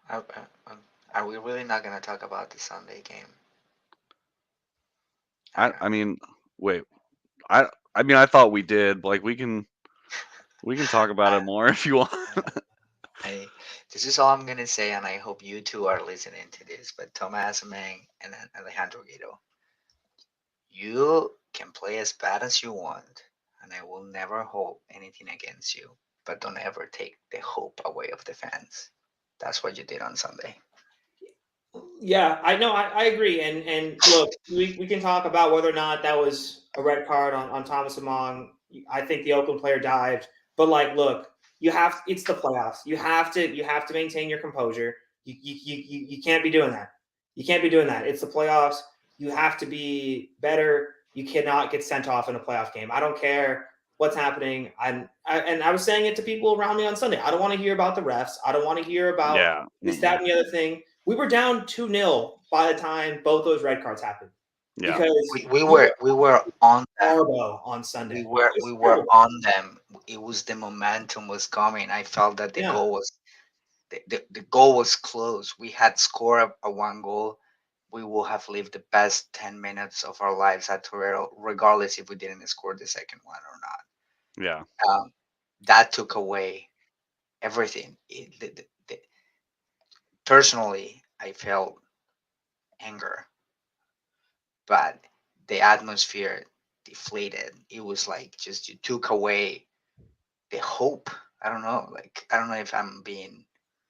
Are we really not gonna talk about the Sunday game? I mean, wait. I I mean I thought we did. But like we can talk about it more if you want. I this is all I'm gonna say, and I hope you two are listening to this. But Thomas Ameng and Alejandro Guido, you can play as bad as you want, and I will never hold anything against you. But don't ever take the hope away of the fans. That's what you did on Sunday. Yeah, I know. I agree. And look, we can talk about whether or not that was a red card on Thomas Among. I think the Oakland player dived, but like, look, it's the playoffs. You have to maintain your composure. You can't be doing that. You can't be doing that. It's the playoffs. You have to be better. You cannot get sent off in a playoff game. I don't care what's happening. And I was saying it to people around me on Sunday. I don't want to hear about the refs. I don't want to hear about Yeah. this, that, and the other thing. We were down 2-0 by the time both those red cards happened. Yeah. Because We were on them. horrible on Sunday. We were on them. It was the momentum was coming. I felt that the Yeah. goal was the goal was close. We had scored a one goal. We will have lived the best 10 minutes of our lives at Torero, regardless if we didn't score the second one or not. Yeah. That took away everything. Personally, I felt anger, but the atmosphere deflated. It was like just you took away the hope. I don't know. Like I don't know if I'm being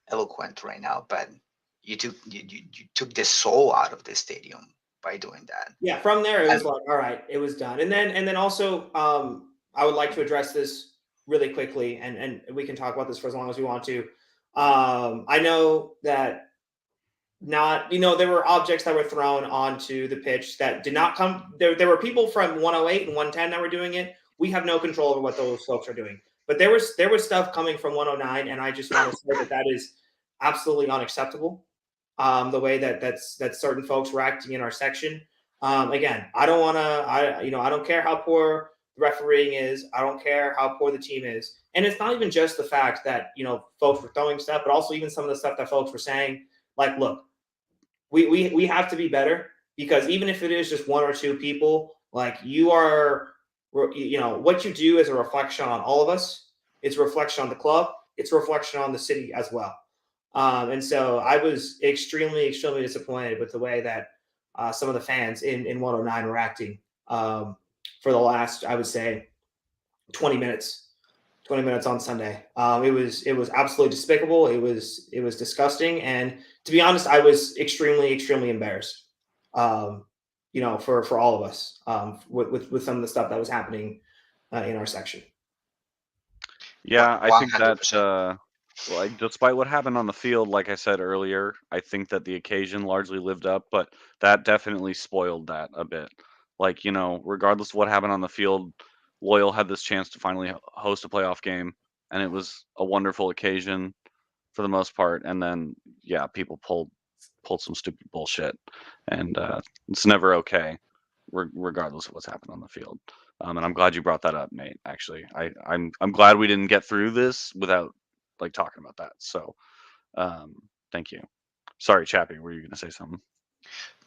eloquent right now, but you took the soul out of the stadium by doing that. Yeah, from there it was like, all right, it was done. And then also I would like to address this really quickly, and we can talk about this for as long as we want to. I know that there were objects that were thrown onto the pitch that did not come there were people from 108 and 110 that were doing it. We have no control over what those folks are doing. But there was stuff coming from 109, and I just want to say that is absolutely unacceptable. The way that certain folks were acting in our section. Again, I don't care how poor the refereeing is. I don't care how poor the team is. And it's not even just the fact that, folks were throwing stuff, but also even some of the stuff that folks were saying. Like, look, we have to be better, because even if it is just one or two people, like you are, what you do is a reflection on all of us. It's a reflection on the club. It's a reflection on the city as well. And so I was extremely, extremely disappointed with the way that some of the fans in 109 were acting for the last, I would say, 20 minutes on Sunday. It was absolutely despicable. It was disgusting. And to be honest, I was extremely, extremely embarrassed, for all of us with some of the stuff that was happening in our section. Yeah, I think that 100%. like despite what happened on the field, like I said earlier, I think that the occasion largely lived up, but that definitely spoiled that a bit. Like, regardless of what happened on the field, Loyal had this chance to finally host a playoff game, and it was a wonderful occasion for the most part. And then, yeah, people pulled some stupid bullshit, and it's never okay, regardless of what's happened on the field. And I'm glad you brought that up, Nate. Actually, I'm glad we didn't get through this without like talking about that. So, thank you. Sorry, Chappie, were you gonna say something?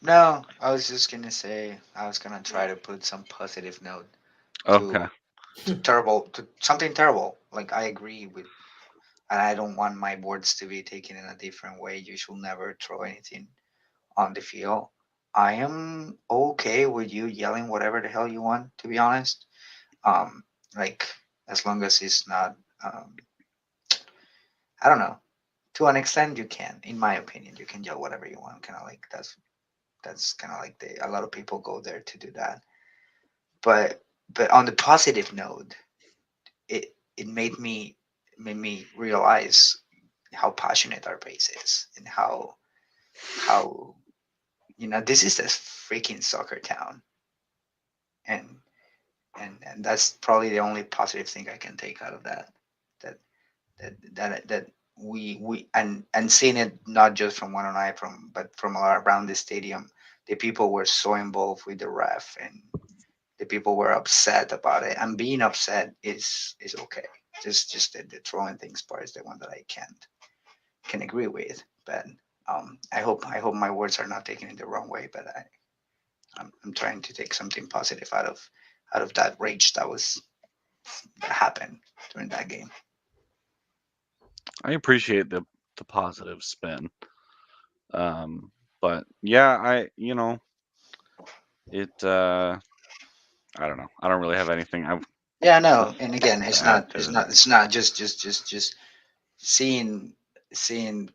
No, I was just gonna say I was gonna try to put some positive note Okay. to something terrible. Like I agree with, and I don't want my words to be taken in a different way. You should never throw anything on the field. I am okay with you yelling whatever the hell you want. To be honest, um, like as long as it's not, I don't know. To an extent, you can. In my opinion, you can yell whatever you want. Kind of like that's kind of like a lot of people go there to do that. But on the positive note, it made me realize how passionate our base is and how this is a freaking soccer town, and and that's probably the only positive thing I can take out of that that that we and seeing it not just from one eye from but from around the stadium. The people were so involved with the ref, and the people were upset about it, and being upset is okay. Just the throwing things part is the one that I can agree with. But I hope my words are not taken in the wrong way. But I'm trying to take something positive out of that rage that happened during that game. I appreciate the positive spin. But yeah, it I don't know. I don't really have anything Yeah, no, and again, to it's add not to it's it. not it's not just seeing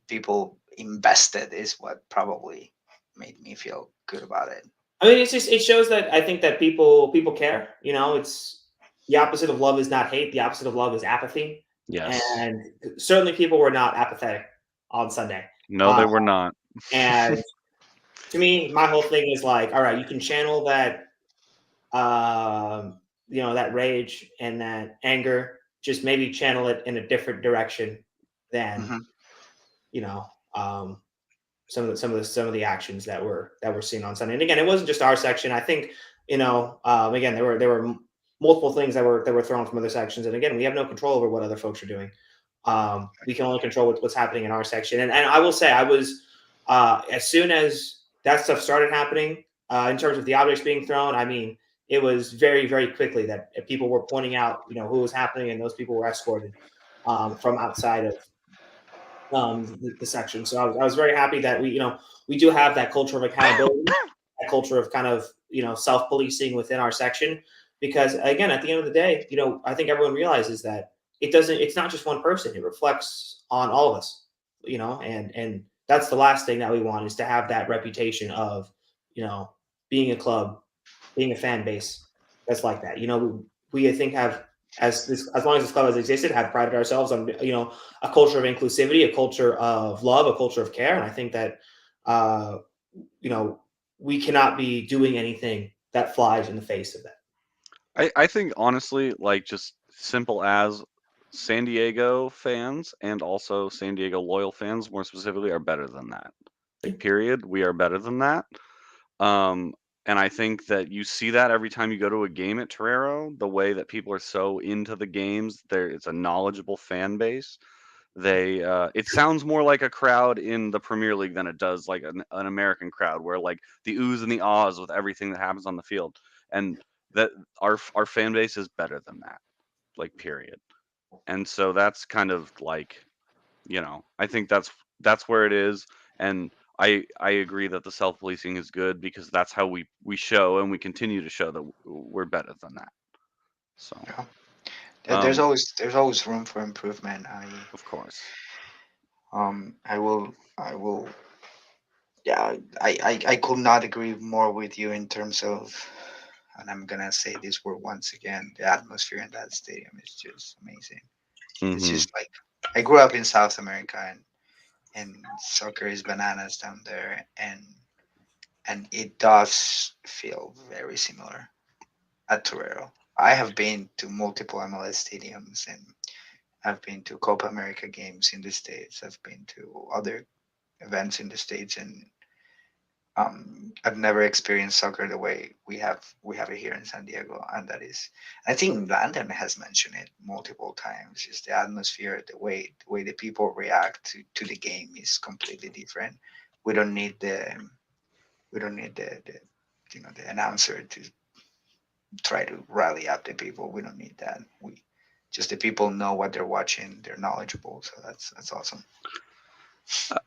people invested is what probably made me feel good about it. I mean, it's just it shows that I think that people care. You know, it's the opposite of love is not hate. The opposite of love is apathy, Yes. and certainly people were not apathetic on Sunday. No, Uh, they were not. and to me, my whole thing is like, all right, you can channel that, that rage and that anger. Just maybe channel it in a different direction than Hmm. you know um, some of the actions that we're seeing on Sunday. And again, it wasn't just our section. I think again there were multiple things that were thrown from other sections. And again, we have no control over what other folks are doing. We can only control what's happening in our section. And I will say, I was as soon as that stuff started happening in terms of the objects being thrown. I mean, it was very very quickly that people were pointing out who was happening, and those people were escorted from outside of the section. So I was very happy that we do have that culture of accountability, that culture of kind of self policing within our section, because again, at the end of the day, I think everyone realizes that it's not just one person; it reflects on all of us, and that's the last thing that we want is to have that reputation of you know being a club, being a fan base that's like that. We I think have as long as this club has existed, have prided ourselves on a culture of inclusivity, a culture of love, a culture of care, and I think that uh, you know we cannot be doing anything that flies in the face of that. I think honestly, like just simple as San Diego fans and also San Diego loyal fans, more specifically, are better than that. Like, period. We are better than that. Um, and I think that you see that every time you go to a game at Torero, the way that people are so into the games. It's a knowledgeable fan base. It sounds more like a crowd in the Premier League than it does like an American crowd, where like the oohs and the ahs with everything that happens on the field, and that our fan base is better than that, like period. And so that's kind of like, I think that's where it is. And I agree that the self policing is good because that's how we show and we continue to show that we're better than that. So Yeah. There's um, always room for improvement. of course. I will. Yeah, I could not agree more with you in terms of, and I'm gonna say this word once again, the atmosphere in that stadium is just amazing. It's Hmm. just like I grew up in South America, and soccer is bananas down there, and it does feel very similar at Torero. I have been to multiple MLS stadiums, and I've been to Copa America games in the States. I've been to other events in the States, and I've never experienced soccer the way we have it here in San Diego, and that is, I think Landon has mentioned it multiple times. Just the atmosphere, the way the people react to the game is completely different. we don't need the the announcer to try to rally up the people. We don't need that. We just the people know what they're watching. They're knowledgeable, so that's awesome.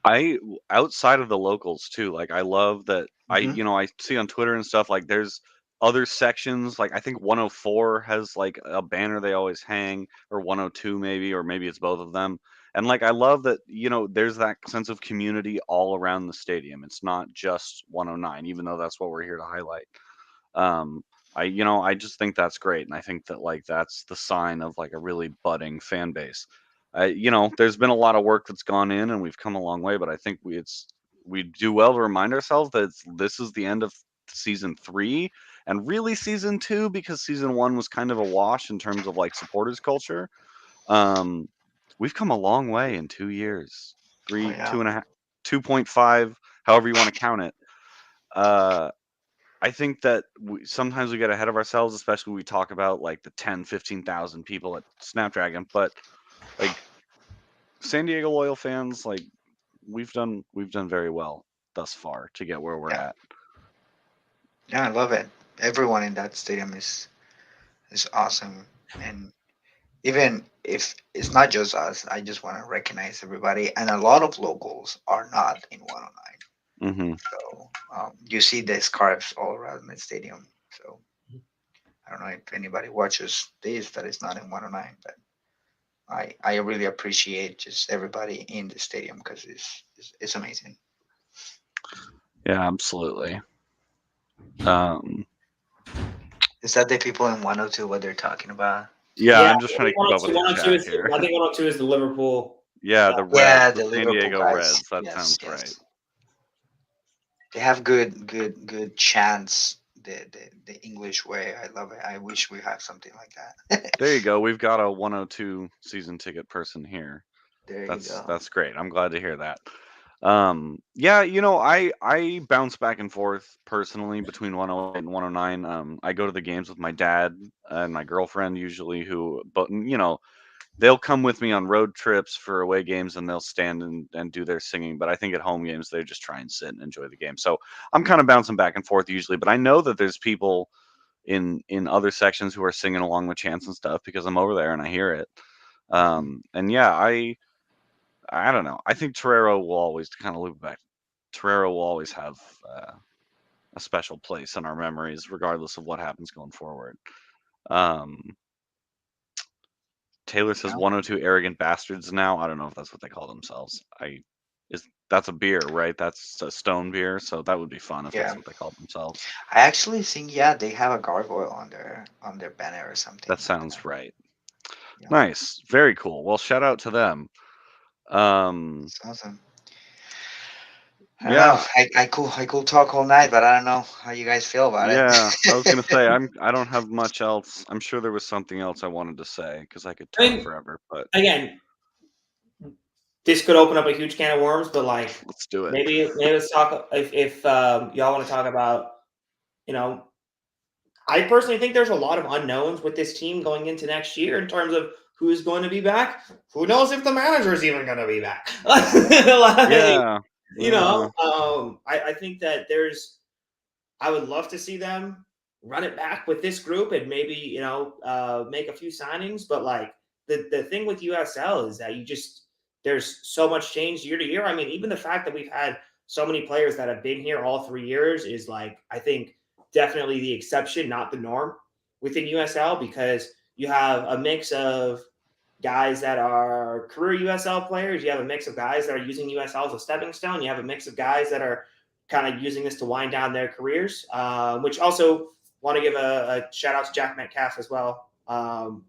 I outside of the locals too. Like I love that Mhm. I see on Twitter and stuff like there's other sections. Like I think 104 has like a banner they always hang, or 102 maybe, or maybe it's both of them. And like I love that there's that sense of community all around the stadium. It's not just 109, even though that's what we're here to highlight. Um, I just think that's great, and I think that like that's the sign of like a really budding fan base. There's been a lot of work that's gone in, and we've come a long way. But I think we do well to remind ourselves that this is the end of season 3, and really season 2, because season 1 was kind of a wash in terms of like supporters culture. Um, we've come a long way in 2 years, Oh three, yeah, 2.5, 2.5, however you want to count it. Uh, I think that sometimes we get ahead of ourselves, especially when we talk about like the 10, 15,000 people at Snapdragon. But like San Diego loyal fans, like we've done very well thus far to get where we're yeah, at. yeah. I love it. Everyone in that stadium is awesome, and even if it's not just us, I just want to recognize everybody. And a lot of locals are not in 109. Hmm. So you see the scarves all around the stadium. So I don't know if anybody watches this that is not in 109, but I really appreciate just everybody in the stadium because it's amazing. Yeah, absolutely. Um, Is that the people in 102 what they're talking about? yeah, Yeah, I'm just I trying think to keep up with the 102 chat is here. I think 102 is the Liverpool. Yeah, the Reds, Yeah, the the San Liverpool Diego guys. Reds. That Yes, sounds right. yes. They have good chants. The English way. I love it. I wish we had something like that. There you go. We've got a 102 season ticket person here. There you That's go. that's great. I'm glad to hear that. Yeah, I bounce back and forth personally between 108 and 109. I go to the games with my dad and my girlfriend usually, but they'll come with me on road trips for away games, and they'll stand and do their singing. But I think at home games they just try and sit and enjoy the game. So I'm kind of bouncing back and forth usually, but I know that there's people in other sections who are singing along with chants and stuff because I'm over there and I hear it. And yeah, I don't know. I think Torero will always kind of loop back. Torero will always have a special place in our memories, regardless of what happens going forward. Um, Taylor says Yeah. 102 arrogant bastards now. I don't know if that's what they call themselves. That's a beer, right? That's a stone beer, so that would be fun if Yeah. that's what they called themselves. I actually think yeah they have a gargoyle on their banner or something That like that. sounds right. Yeah, Nice. Very cool. Well, shout out to them. Um, it's awesome. I don't know. yeah, I could talk all night, but I don't know how you guys feel about yeah. I was gonna it. say I don't have much else. I'm sure there was something else I wanted to say because I could I talk mean, forever, but again, this could open up a huge can of worms, but like let's do it. maybe let's talk if y'all want to talk about you know I personally think there's a lot of unknowns with this team going into next year in terms of who's going to be back. Who knows if the manager is even going to be back? Like, Yeah. I think that I would love to see them run it back with this group and maybe make a few signings. But like the thing with USL is that there's so much change year to year. I mean, even the fact that we've had so many players that have been here all 3 years is like I think definitely the exception, not the norm within USL because you have a mix of guys that are career USL players. You have a mix of guys that are using USL as a stepping stone. You have a mix of guys that are kind of using this to wind down their careers, which also want to give a shout out to Jack Metcalf as well on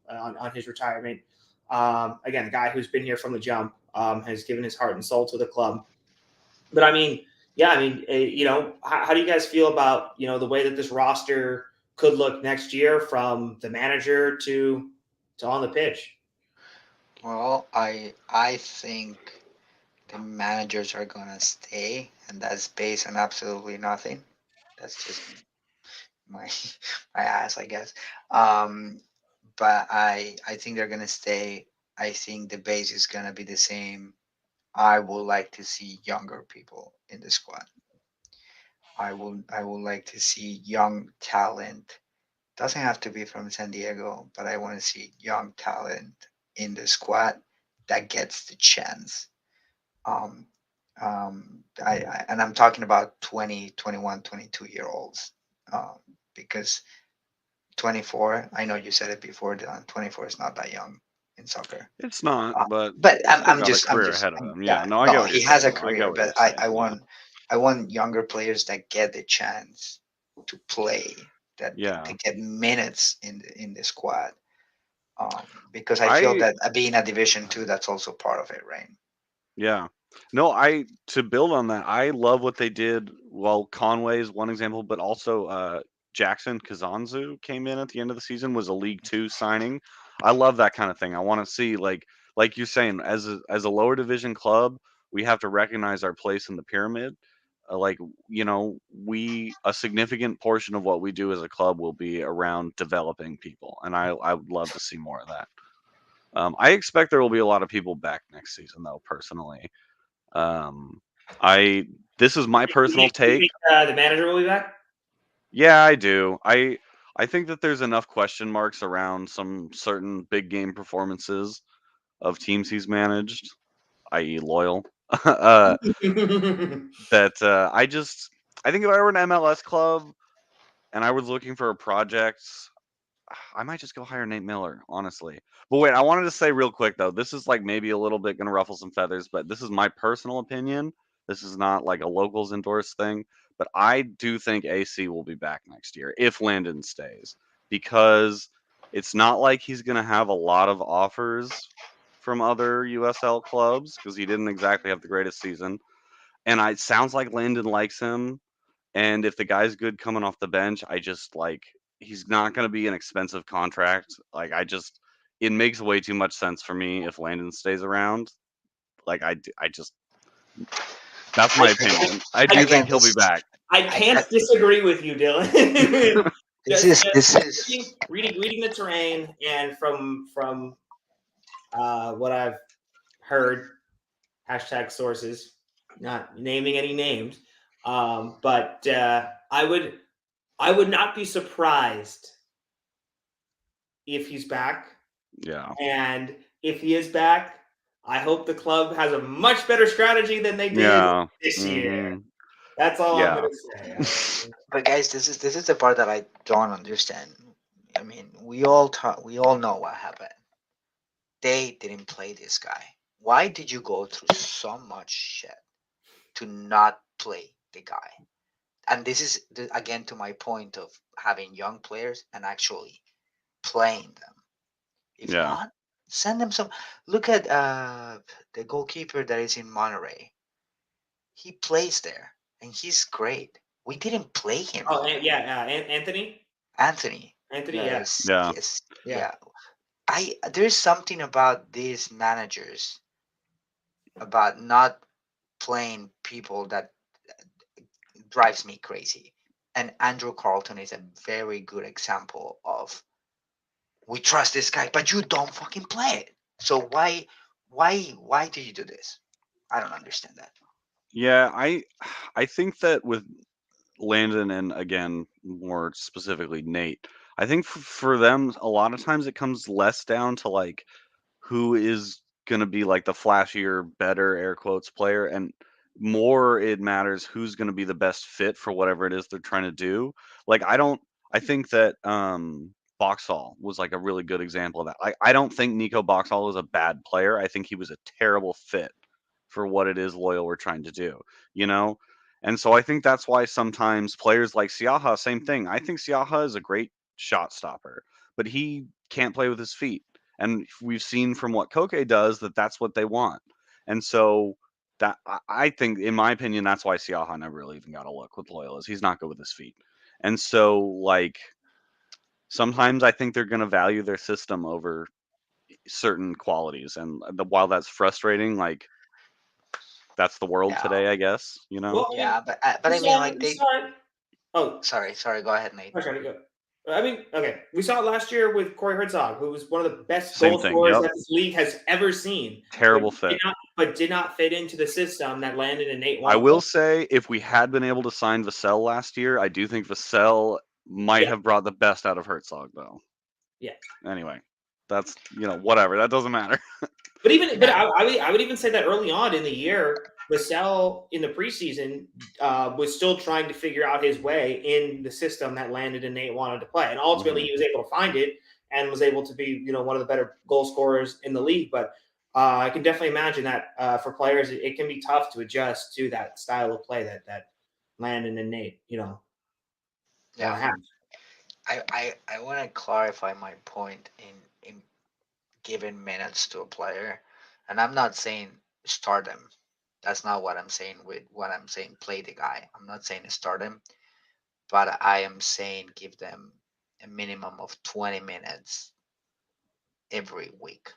his retirement. Again, a guy who's been here from the jump, has given his heart and soul to the club. But I mean, yeah, I mean, how do you guys feel about the way that this roster could look next year from the manager to on the pitch? Well, I think the managers are gonna stay, and that's based on absolutely nothing. That's just my my ass, I guess. Um, but I think they're gonna stay. I think the base is gonna be the same. I would like to see younger people in the squad. I would like to see young talent. Doesn't have to be from San Diego, but I want to see young talent in the squad that gets the chance. Um, and I'm talking about 20, 21, 22-year olds, because 24, I know you said it before, Dylan, 24 is not that young in soccer. It's not, but But he's still I'm got a just, career ahead of him. Yeah, yeah, no, I get no, what he you're has a saying. though. I get career, what but you're I, saying. I yeah. want, I want younger players that get the chance to play, that Yeah. to get minutes in the squad. Because I feel that being a Division two, that's also part of it, right? Yeah. No, to build on that, I love what they did. Well, Conway is one example, but also Jackson Kazanzu came in at the end of the season, was a League Two signing. I love that kind of thing. I want to see like you're saying, as a lower division club, we have to recognize our place in the pyramid. Like a significant portion of what we do as a club will be around developing people, and I would love to see more of that. I expect there will be a lot of people back next season, though. Personally, I this is my personal You take. think, the manager will be back? Yeah, I do. I think that there's enough question marks around some certain big game performances of teams he's managed, i.e., Loyal. That I think if I were an MLS club and I was looking for a project, I might just go hire Nate Miller, honestly. But wait, I wanted to say real quick though, this is like maybe a little bit gonna ruffle some feathers, but this is my personal opinion. This is not like a locals endorsed thing, but I do think AC will be back next year if Landon stays, because it's not like he's gonna have a lot of offers from other USL clubs because he didn't exactly have the greatest season. And it sounds like Landon likes him. And if the guy's good coming off the bench, I just he's not going to be an expensive contract. It makes way too much sense for me if Landon stays around. I just, that's my opinion. I do think he'll be back. I can't disagree with you, Dylan. This is reading the terrain, and from what I've heard, hashtag sources, not naming any names, but I would not be surprised if he's back. Yeah. And if he is back, I hope the club has a much better strategy than they did this year. That's all I'm going to say. But guys, this is the part that I don't understand. I mean, we all know what happened. They didn't play this guy. Why did you go through so much shit to not play the guy? And this is again to my point of having young players and actually playing them. If not, send them some. Look at the goalkeeper that is in Monterrey. He plays there, and he's great. We didn't play him. Oh, yeah, Anthony. Anthony, yes. Yeah. There's something about these managers about not playing people that drives me crazy. And Andrew Carlton is a very good example of, we trust this guy, but you don't fucking play it. So why do you do this? I don't understand that. Yeah, I think that with Landon and again more specifically Nate, I think for them a lot of times it comes less down to like who is going to be like the flashier, better air quotes player, and more it matters who's going to be the best fit for whatever it is they're trying to do. I think that Boxall was like a really good example of that. I don't think Nico Boxall is a bad player. I think he was a terrible fit for what it is Loyal we're trying to do, you know? And so I think that's why sometimes players like Siaha, same thing. I think Siaha is a great shot stopper, but he can't play with his feet. And we've seen from what Koke does that that's what they want. And so that I think, in my opinion, that's why Siaha never really even got a look with Loyal, is he's not good with his feet. And so like sometimes I think they're going to value their system over certain qualities. And while that's frustrating, like that's the world today, I guess, you know? Well, Yeah, but I mean, like they. Oh, sorry. Go ahead, Nate. I'm trying to go. I mean, okay, we saw it last year with Corey Herzog, who was one of the best Same goal thing, scorers yep. that this league has ever seen. Terrible fit. but did not fit into the system that Landon and Nate I wanted. will say, if we had been able to sign Vassell last year, I do think Vassell might Yeah. have brought the best out of Herzog, though. Yeah. Anyway, that's whatever. That doesn't matter. But I would even say that early on in the year, Vassell in the preseason was still trying to figure out his way in the system that Landon and Nate wanted to play, and ultimately he was able to find it and was able to be one of the better goal scorers in the league. But I can definitely imagine that for players, it can be tough to adjust to that style of play that Landon and Nate want to have. I want to clarify my point in giving minutes to a player, and I'm not saying start him. That's not what I'm saying. With what I'm saying, play the guy. I'm not saying start him, but I am saying give them a minimum of 20 minutes every week.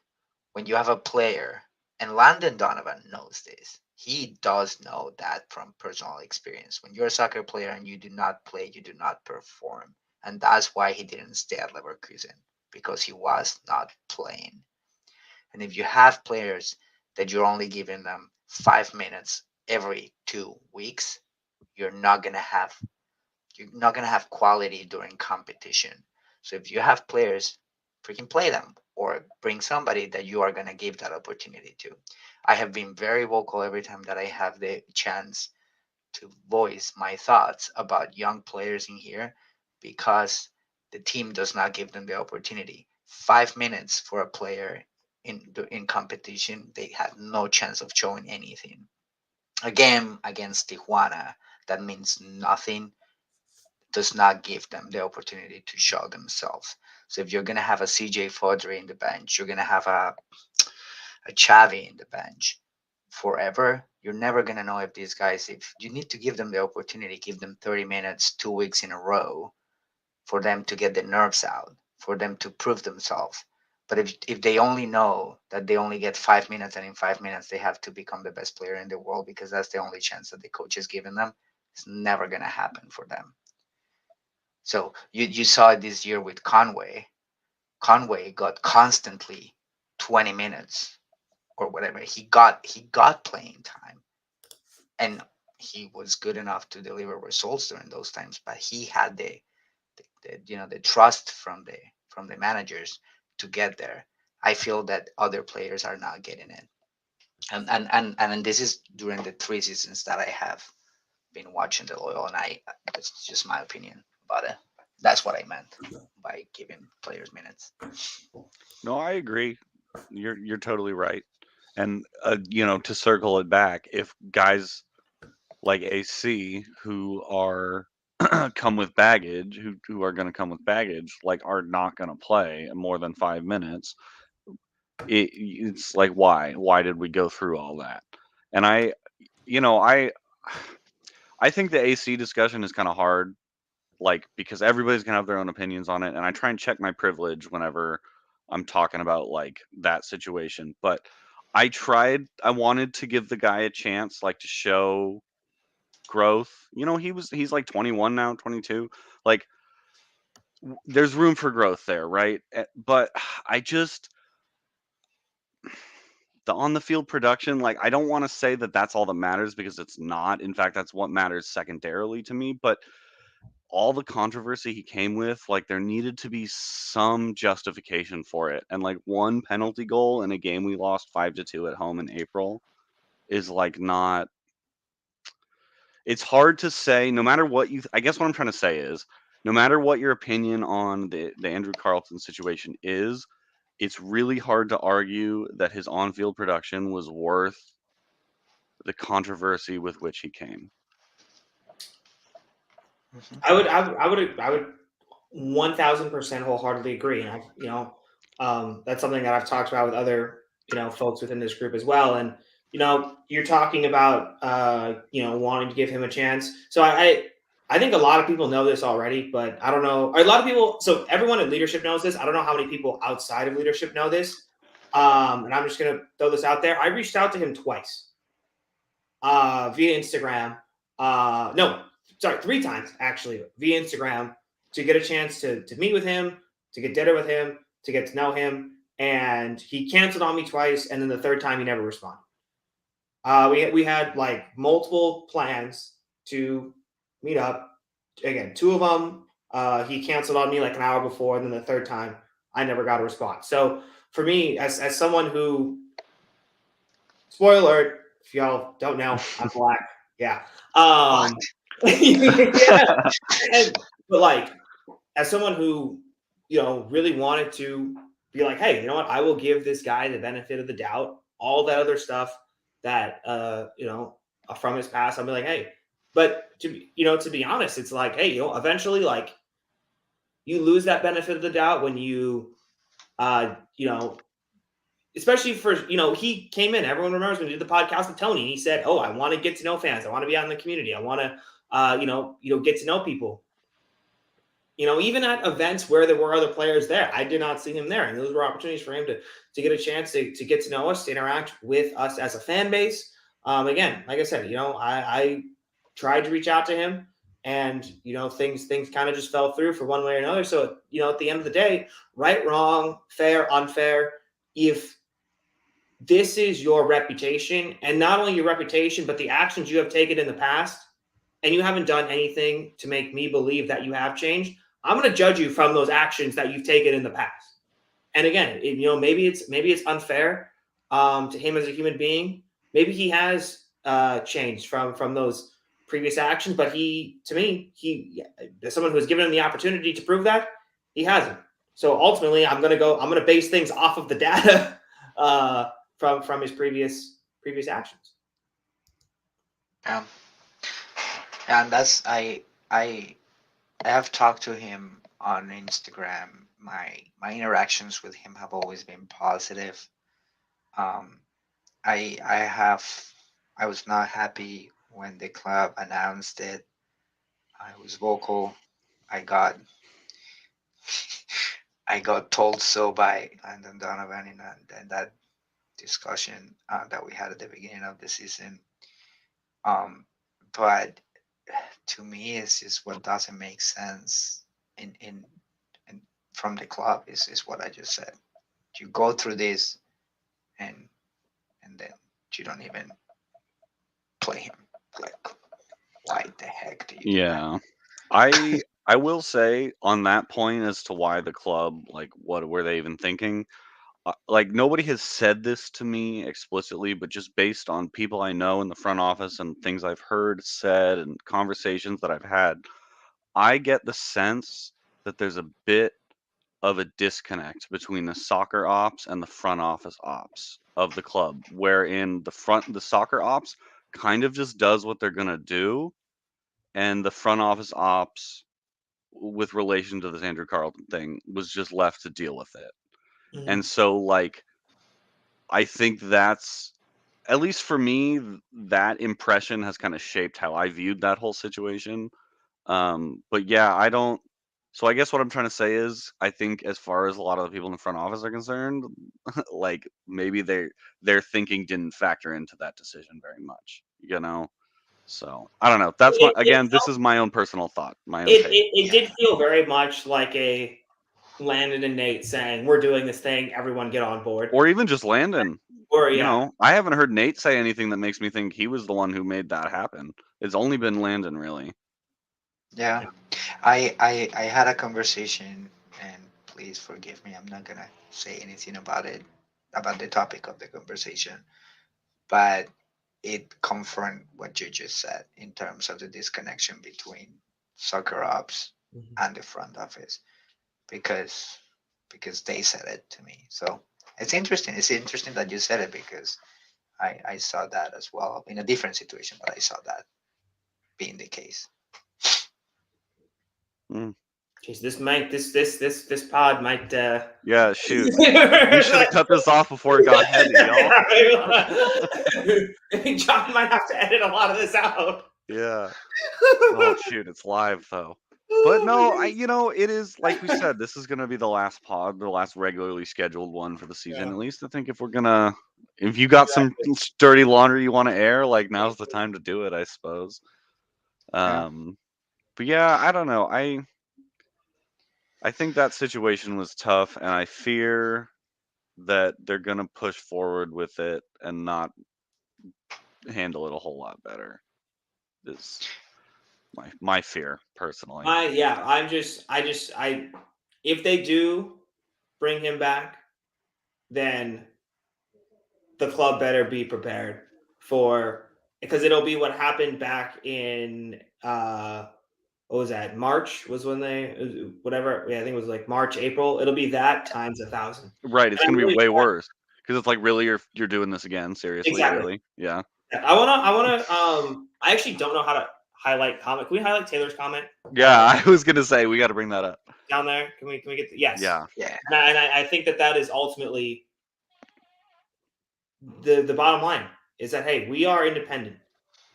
When you have a player, and Landon Donovan knows this, he does know that from personal experience. When you're a soccer player and you do not play, you do not perform. And that's why he didn't stay at Leverkusen, because he was not playing. And if you have players that you're only giving them 5 minutes every 2 weeks, you're not gonna have quality during competition. So if you have players, freaking play them or bring somebody that you are gonna give that opportunity to. I have been very vocal every time that I have the chance to voice my thoughts about young players in here, because the team does not give them the opportunity. 5 minutes for a player in competition, they have no chance of showing anything. A game against Tijuana that means nothing does not give them the opportunity to show themselves. So if you're gonna have a CJ Fodry in the bench, you're gonna have a Xavi in the bench forever. You're never gonna know if these guys. If you need to give them the opportunity, give them 30 minutes, 2 weeks in a row, for them to get the nerves out, for them to prove themselves. But if they only know that they only get 5 minutes, and in 5 minutes they have to become the best player in the world because that's the only chance that the coach is giving them, it's never gonna happen for them. So you saw it this year with Conway. Conway got constantly 20 minutes or whatever. He got playing time, and he was good enough to deliver results during those times. But he had the trust from the managers to get there. I feel that other players are not getting it, and this is during the 3 seasons that I have been watching the Loyal, and it's just my opinion about it. That's what I meant by giving players minutes. No, I agree. You're totally right. And to circle it back, if guys like AC who are come with baggage, who are going to come with baggage, like are not going to play more than 5 minutes, it's like why did we go through all that? And I think the AC discussion is kind of hard, like because everybody's gonna have their own opinions on it, and I try and check my privilege whenever I'm talking about like that situation. But I wanted to give the guy a chance, like to show growth. He's like 21 now, 22. Like there's room for growth there, right? But I just the on the field production, like I don't want to say that that's all that matters, because it's not. In fact, that's what matters secondarily to me. But all the controversy he came with, like there needed to be some justification for it. And like one penalty goal in a game we lost 5-2 at home in April is like not. It's hard to say. No matter what I guess what I'm trying to say is, no matter what your opinion on the Andrew Carlton situation is, it's really hard to argue that his on-field production was worth the controversy with which he came. I would 1000% wholeheartedly agree, and that's something that I've talked about with other folks within this group as well. And you're talking about wanting to give him a chance. So I think a lot of people know this already, but I don't know. A lot of people. So everyone in leadership knows this. I don't know how many people outside of leadership know this. And I'm just gonna throw this out there. I reached out to him twice via Instagram. No, sorry, 3 times actually via Instagram to get a chance to meet with him, to get dinner with him, to get to know him. And he canceled on me twice. And then the third time he never responded. We had like multiple plans to meet up. Again, two of them he canceled on me like an hour before, and then the third time I never got a response. So for me, as someone who, spoiler alert, if y'all don't know, I'm black. Yeah. What? Yeah. But like, as someone who, really wanted to be like, hey, you know what? I will give this guy the benefit of the doubt. All that other stuff that, from his past, I'll be like, hey, but to be honest, it's like, hey, eventually, like, you lose that benefit of the doubt when you, uh, you know, especially for, he came in. Everyone remembers when we did the podcast with Tony. And he said, "Oh, I want to get to know fans. I want to be out in the community. I want to, get to know people." Even at events where there were other players there, I did not see him there, and those were opportunities for him to get a chance to get to know us, to interact with us as a fan base. Again, like I said, I tried to reach out to him, and things kind of just fell through for one way or another. So at the end of the day, right, wrong, fair, unfair, if this is your reputation, and not only your reputation, but the actions you have taken in the past, and you haven't done anything to make me believe that you have changed, I'm going to judge you from those actions that you've taken in the past. And again, maybe it's unfair to him as a human being. Maybe he has changed from those previous actions, but he, as someone who has given him the opportunity to prove that, he hasn't. So ultimately, I'm going to base things off of the data from his previous actions. Um, and that's I have talked to him on Instagram. My interactions with him have always been positive. Um, I was not happy when the club announced it. I was vocal. I got I got told so by Landon Donovan in that discussion that we had at the beginning of the season. Um, but to me, it's just what doesn't make sense in from the club is what I just said. You go through this and then you don't even play him. Like, why the heck do you do that? Yeah. I will say on that point as to why the club, like, what were they even thinking? Like, nobody has said this to me explicitly, but just based on people I know in the front office and things I've heard said and conversations that I've had, I get the sense that there's a bit of a disconnect between the soccer ops and the front office ops of the club, wherein the soccer ops kind of just does what they're gonna do, and the front office ops, with relation to this Andrew Carlton thing, was just left to deal with it. Mhm. And so, like, I think that's, at least for me, that impression has kind of shaped how I viewed that whole situation. But yeah, I don't. So I guess what I'm trying to say is, I think as far as a lot of the people in the front office are concerned, like, maybe their thinking didn't factor into that decision very much, So I don't know. That's this is my own personal thought, my own take. It did feel very much like a Landon and Nate saying, "We're doing this thing. Everyone get on board." Or even just Landon. Or yeah, I haven't heard Nate say anything that makes me think he was the one who made that happen. It's only been Landon, really. Yeah, I had a conversation, and please forgive me. I'm not gonna say anything about it, about the topic of the conversation, but it confirmed what you just said in terms of the disconnection between soccer ops and the front office, because they said it to me. So it's interesting. It's interesting that you said it because I saw that as well in a different situation, but I saw that being the case. Jeez, this pod might. Yeah, shoot. We should have cut this off before it got heavy, y'all. I think John might have to edit a lot of this out. Yeah. Oh shoot, it's live though. But no, it is, like we said, this is gonna be the last pod, the last regularly scheduled one for the season. Yeah. At least I think if you got some dirty laundry you want to air, like, now's the time to do it, I suppose. Yeah. But yeah, I don't know. I think that situation was tough, and I fear that they're gonna push forward with it and not handle it a whole lot better. Is my fear personally. If they do bring him back, then the club better be prepared for, because it'll be what happened back in what was that, March was when they, whatever, yeah, I think it was like March, April. It'll be that times 1,000. Right, it's And I'm gonna be really way trying, worse because it's like, really, you're doing this again? Seriously, exactly. really? Yeah. Yeah, I actually don't know how to highlight comment. Can we highlight Taylor's comment? Yeah, I was gonna say we got to bring that up. Down there. Can we get yes? Yeah. Yeah. And I think that is ultimately the bottom line, is that, hey, we are independent.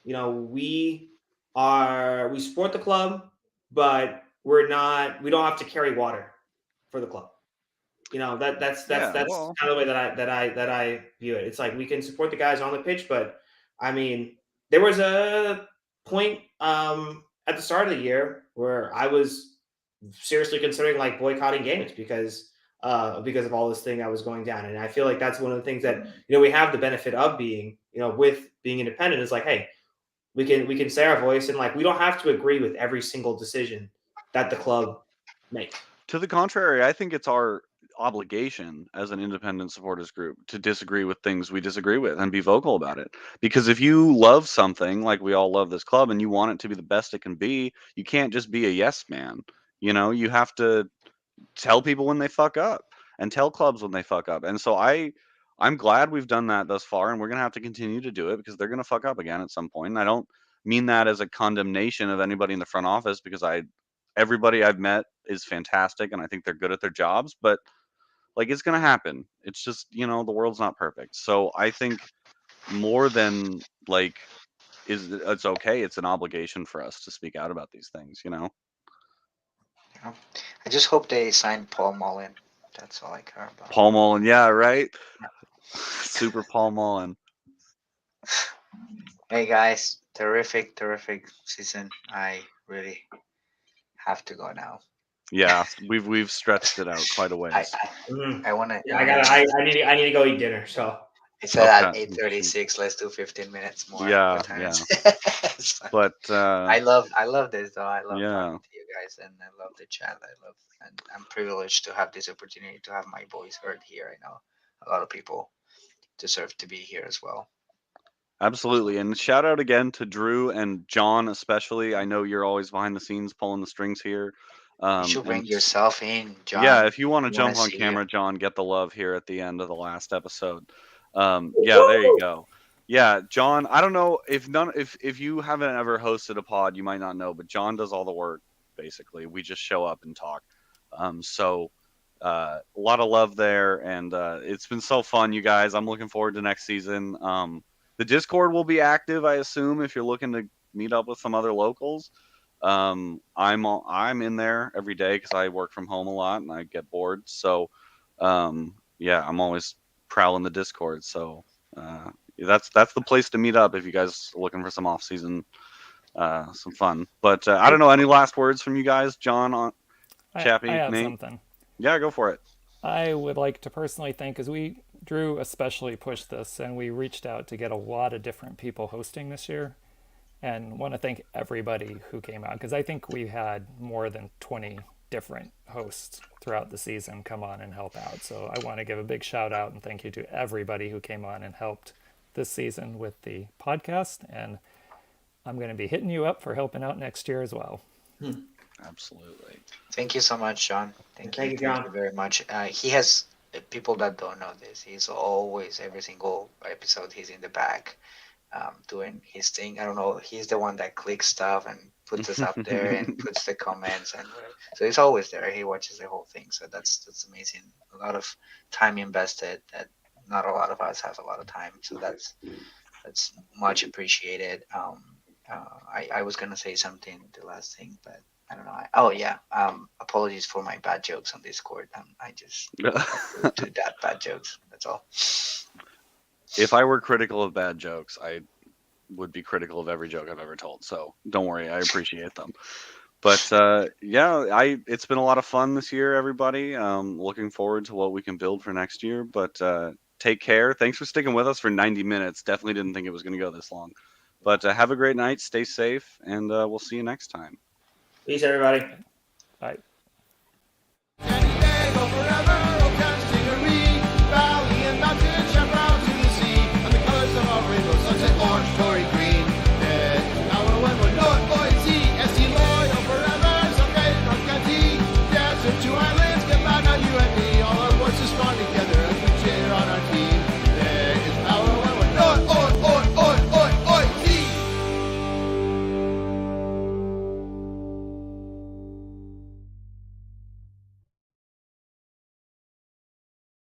You know, we support the club, but we don't have to carry water for the club. You know, that's Well, kind of the way that I view it. It's like, we can support the guys on the pitch, but I mean, there was a point at the start of the year where I was seriously considering like boycotting games because of all this thing that was going down. And I feel like that's one of the things that, we have the benefit of being, with being independent, is like, hey, we can say our voice, and like, we don't have to agree with every single decision that the club makes. to the contrary, I think it's our obligation as an independent supporters group to disagree with things we disagree with and be vocal about it. Because if you love something, like we all love this club, and you want it to be the best it can be, you can't just be a yes man. You have to tell people when they fuck up and tell clubs when they fuck up. And so I'm glad we've done that thus far, and we're going to have to continue to do it because they're going to fuck up again at some point. And I don't mean that as a condemnation of anybody in the front office, because everybody I've met is fantastic and I think they're good at their jobs, but like, it's going to happen. It's just, the world's not perfect. So I think more than like it's okay, it's an obligation for us to speak out about these things. I just hope they sign Paul Mullen. That's all I care about. Paul Mullen, yeah, right. Super Paul Mullen. Hey guys, terrific season. I really have to go now. Yeah, we've stretched it out quite a ways. I want to. Yeah, I need to go eat dinner. So It's at Okay. 8:36. Let's do 15 minutes more. Yeah, Good times. But I love this though. I love Yeah. talking to you guys, and I love the chat. And I'm privileged to have this opportunity to have my voice heard here. I know a lot of people deserve to be here as well. absolutely. And shout out again to Drew and John, especially. I know you're always behind the scenes pulling the strings here. You should bring And yourself in, John. yeah, if you want to We wanna jump on see you. camera, John, get the love here at the end of the last episode. Yeah, there you go. Yeah, John, I don't know if you haven't ever hosted a pod, you might not know, but John does all the work basically. We just show up and talk. So a lot of love there, and it's been so fun, you guys. I'm looking forward to next season. The Discord will be active, I assume, if you're looking to meet up with some other locals. I'm in there every day because I work from home a lot and I get bored. So yeah, I'm always prowling the Discord. So that's the place to meet up if you guys are looking for some off season, some fun. But I don't know, any last words from you guys, John, Chappie, I have Nate? something. Yeah, go for it. I would like to personally thank, because Drew especially pushed this, and we reached out to get a lot of different people hosting this year, and want to thank everybody who came out, because I think we had more than 20 different hosts throughout the season come on and help out. So I want to give a big shout out and thank you to everybody who came on and helped this season with the podcast, and I'm going to be hitting you up for helping out next year as well. Absolutely. Thank you so much, John. Thank you, John. Thank you very much. He has people that don't know this. He's always, every single episode, he's in the back doing his thing. I don't know. He's the one that clicks stuff and puts us up there and puts the comments, and so he's always there. He watches the whole thing. So that's amazing. A lot of time invested that not a lot of us have a lot of time. So that's much appreciated. I was gonna say something, the last thing, but I don't know. Apologies for my bad jokes on Discord. I just do that bad jokes. That's all. If I were critical of bad jokes, I would be critical of every joke I've ever told. So don't worry, I appreciate them. But yeah, it's been a lot of fun this year, everybody. Looking forward to what we can build for next year. But take care. Thanks for sticking with us for 90 minutes. Definitely didn't think it was going to go this long. But have a great night. Stay safe, and we'll see you next time. Peace, everybody. Bye. San Diego forever.